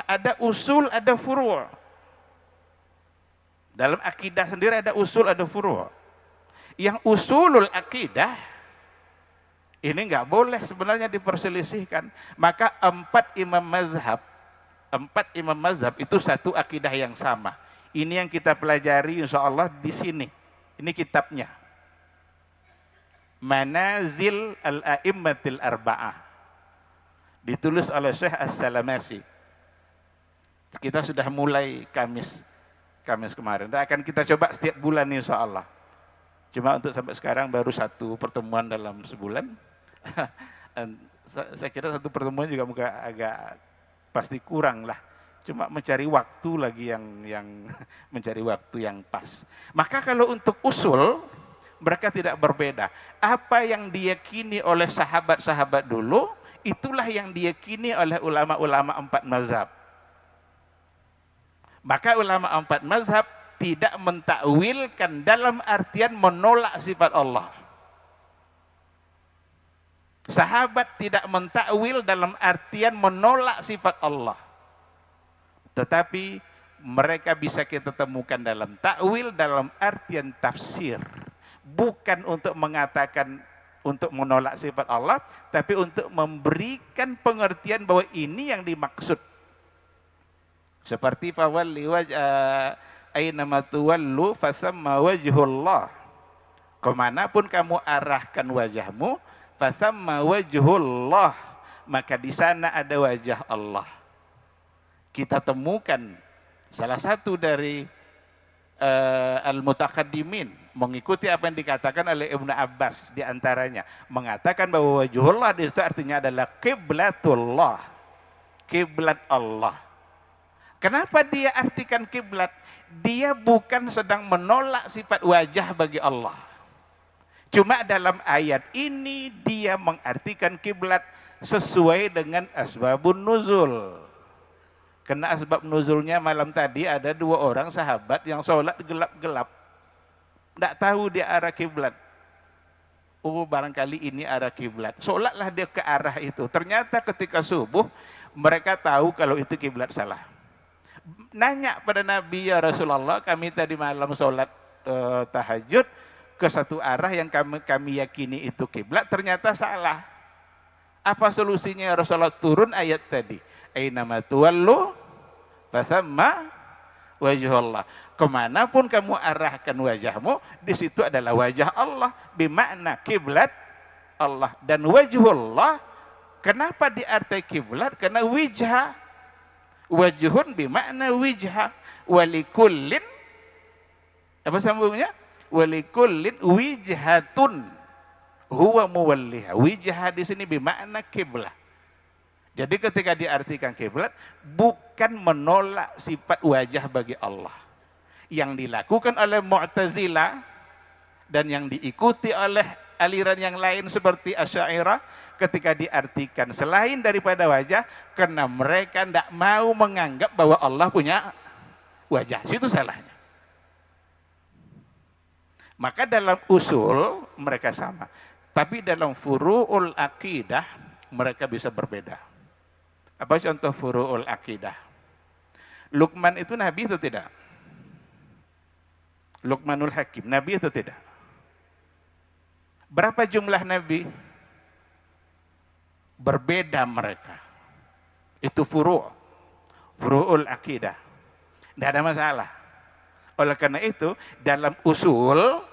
ada usul, ada furu'. Dalam akidah sendiri ada usul, ada furu'. Yang usulul akidah ini nggak boleh sebenarnya diperselisihkan. Maka empat imam mazhab itu satu akidah yang sama. Ini yang kita pelajari insya Allah di sini. Ini kitabnya. Manazil al-a'immatil arba'ah. Ditulis oleh Syekh As-Salamasi. Kita sudah mulai Kamis kemarin. Dan akan kita coba setiap bulan insya Allah. Cuma untuk sampai sekarang baru satu pertemuan dalam sebulan. Saya kira satu pertemuan juga mungkin agak pasti kurang lah. Cuma mencari waktu lagi yang mencari waktu yang pas. Maka kalau untuk usul, mereka tidak berbeda. Apa yang diyakini oleh sahabat-sahabat dulu, itulah yang diyakini oleh ulama-ulama 4 mazhab. Maka ulama 4 mazhab tidak mentakwilkan dalam artian menolak sifat Allah. Sahabat tidak mentakwil dalam artian menolak sifat Allah. Tetapi mereka bisa kita temukan dalam takwil dalam artian tafsir. Bukan untuk mengatakan untuk menolak sifat Allah, tapi untuk memberikan pengertian bahwa ini yang dimaksud. Seperti fawalli aynama tuwallu fasamma wajhullah. Kemanapun kamu arahkan wajahmu, fasamma wajhullah, maka di sana ada wajah Allah. Kita temukan salah satu dari al-mutaqaddimin mengikuti apa yang dikatakan oleh Ibnu Abbas di antaranya, mengatakan bahwa wajhullah di situ artinya adalah qiblatullah, kiblat Allah. Kenapa dia artikan kiblat? Dia bukan sedang menolak sifat wajah bagi Allah. Cuma dalam ayat ini dia mengartikan kiblat sesuai dengan asbabun nuzul. Karena asbab nuzulnya malam tadi ada 2 orang sahabat yang sholat gelap-gelap. Tidak tahu dia arah kiblat. Oh, barangkali ini arah kiblat. Sholatlah dia ke arah itu. Ternyata ketika subuh mereka tahu kalau itu kiblat salah. Nanya pada Nabi, ya Rasulullah, kami tadi malam sholat tahajud ke satu arah yang kami yakini itu kiblat, ternyata salah. Apa solusinya ya Rasulullah? Turun ayat tadi. Aynama tuwallu fasamma wajhullah. Kemanapun kamu arahkan wajahmu, di situ adalah wajah Allah, bermakna kiblat Allah. Dan wajhullah, kenapa diartikan kiblat? Karena wijha, wajhun bermakna wijha, walikullin, apa sambungnya? Walikullin wijhatun huwa muwalliha. Wijha di sini bermakna kiblat. Jadi ketika diartikan kiblat, bukan menolak sifat wajah bagi Allah. Yang dilakukan oleh Mu'tazilah dan yang diikuti oleh aliran yang lain seperti Asy'ariyah ketika diartikan selain daripada wajah, karena mereka tidak mau menganggap bahwa Allah punya wajah. Situ salahnya. Maka dalam usul mereka sama, tapi dalam furu'ul akidah mereka bisa berbeda. Apa contoh furu'ul akidah? Luqman itu nabi atau tidak? Luqmanul Hakim nabi atau tidak? Berapa jumlah nabi? Berbeda mereka. Itu furu'ul akidah. Tidak ada masalah. Oleh karena itu dalam usul,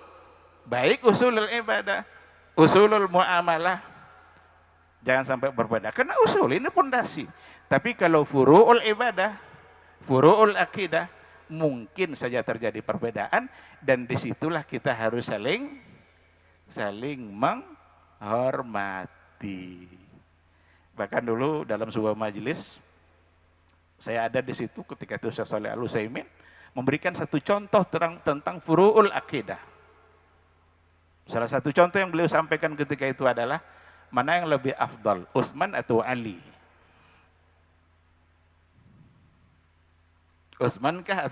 baik usulul ibadah, usulul muamalah, jangan sampai berbeda. Karena usul ini pondasi. Tapi kalau furu'ul ibadah, furu'ul akidah, mungkin saja terjadi perbedaan, dan disitulah kita harus saling menghormati. Bahkan dulu dalam sebuah majelis, saya ada di situ ketika itu Syekh Shalih Al Utsaimin memberikan satu contoh tentang furu'ul akidah. Salah satu contoh yang beliau sampaikan ketika itu adalah, mana yang lebih afdal, Utsman atau Ali? Utsman kah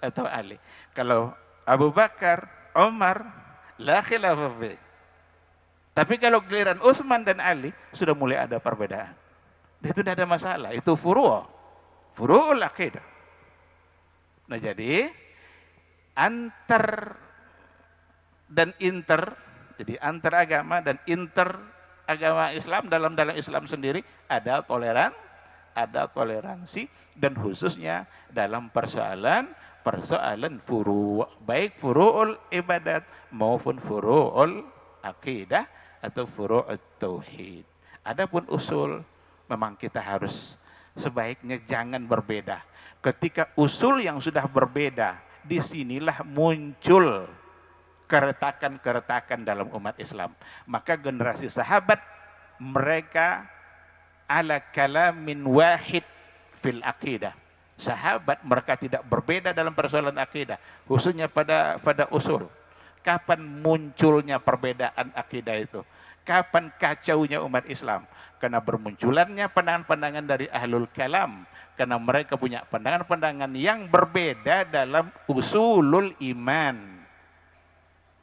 atau Ali? Kalau Abu Bakar, Umar, la khilafah fi. Tapi kalau giliran Utsman dan Ali, sudah mulai ada perbedaan. Dan itu tidak ada masalah, itu furu'ul akidah. Nah jadi antar dan inter, jadi antar agama dan inter agama Islam, dalam Islam sendiri ada toleransi, dan khususnya dalam persoalan furu', baik furu'ul ibadat maupun furu'ul akidah atau furu'ut tauhid. Adapun usul, memang kita harus sebaiknya jangan berbeda. Ketika usul yang sudah berbeda, disinilah muncul keretakan-keretakan dalam umat Islam. Maka generasi sahabat mereka ala kalamin wahid fil akidah. Sahabat mereka tidak berbeda dalam persoalan akidah, khususnya pada usul. Kapan munculnya perbedaan akidah itu? Kapan kacaunya umat Islam? Karena bermunculannya pandangan-pandangan dari ahlul kalam. Karena mereka punya pandangan-pandangan yang berbeda dalam usulul iman.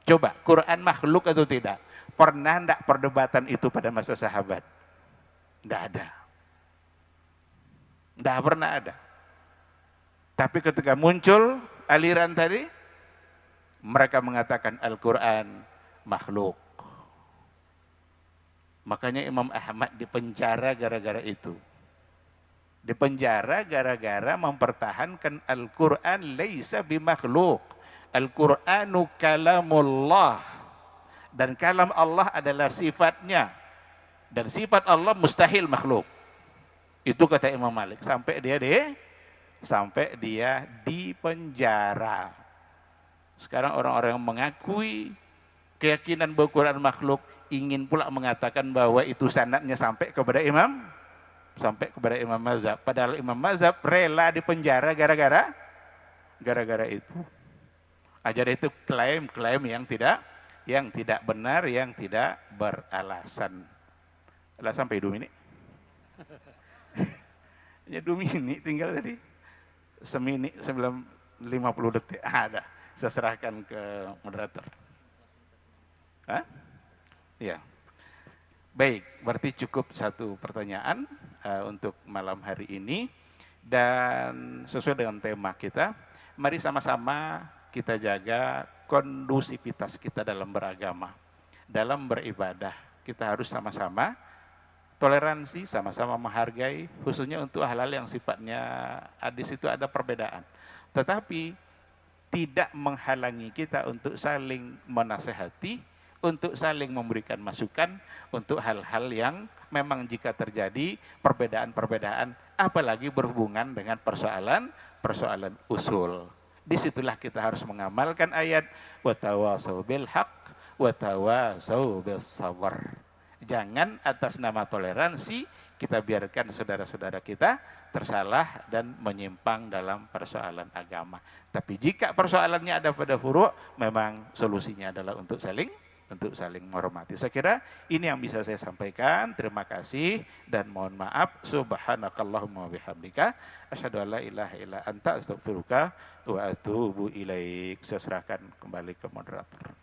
Coba, Quran makhluk atau tidak? Pernah enggak perdebatan itu pada masa sahabat? Enggak ada. Enggak pernah ada. Tapi ketika muncul aliran tadi, mereka mengatakan Al-Quran makhluk. Makanya Imam Ahmad dipenjara gara-gara itu. Dipenjara gara-gara mempertahankan Al-Quran laisa bimakhluk. Al-Quranu kalamullah. Dan kalam Allah adalah sifatnya. Dan sifat Allah mustahil makhluk. Itu kata Imam Malik. Sampai dia dipenjara. Sekarang orang-orang yang mengakui keyakinan bahwa Quran makhluk ingin pula mengatakan bahwa itu sanadnya sampai kepada Imam Mazhab. Padahal Imam Mazhab rela dipenjara gara-gara itu. Ajar itu klaim-klaim yang tidak benar, yang tidak beralasan. Lah sampai 2 menit. Ya 2 menit tinggal tadi. Semenit 50 detik. Ada. Saya serahkan ke moderator. Hah? Ya. Baik, berarti cukup satu pertanyaan untuk malam hari ini. Dan sesuai dengan tema kita, mari sama-sama kita jaga kondusivitas kita dalam beragama. Dalam beribadah, kita harus sama-sama toleransi, sama-sama menghargai, khususnya untuk hal-hal yang sifatnya di situ ada perbedaan. Tetapi tidak menghalangi kita untuk saling menasehati, untuk saling memberikan masukan untuk hal-hal yang memang jika terjadi perbedaan-perbedaan, apalagi berhubungan dengan persoalan usul. Disitulah kita harus mengamalkan ayat watawasau bil haq watawasau bis sabr. Jangan atas nama toleransi kita biarkan saudara-saudara kita tersalah dan menyimpang dalam persoalan agama. Tapi jika persoalannya ada pada furu', memang solusinya adalah untuk saling menghormati. Saya kira ini yang bisa saya sampaikan. Terima kasih dan mohon maaf. Subhanakallahumma wabihamdika asyhadu an la ilaha illa anta astaghfiruka wa atubu ilaik. Saya serahkan kembali ke moderator.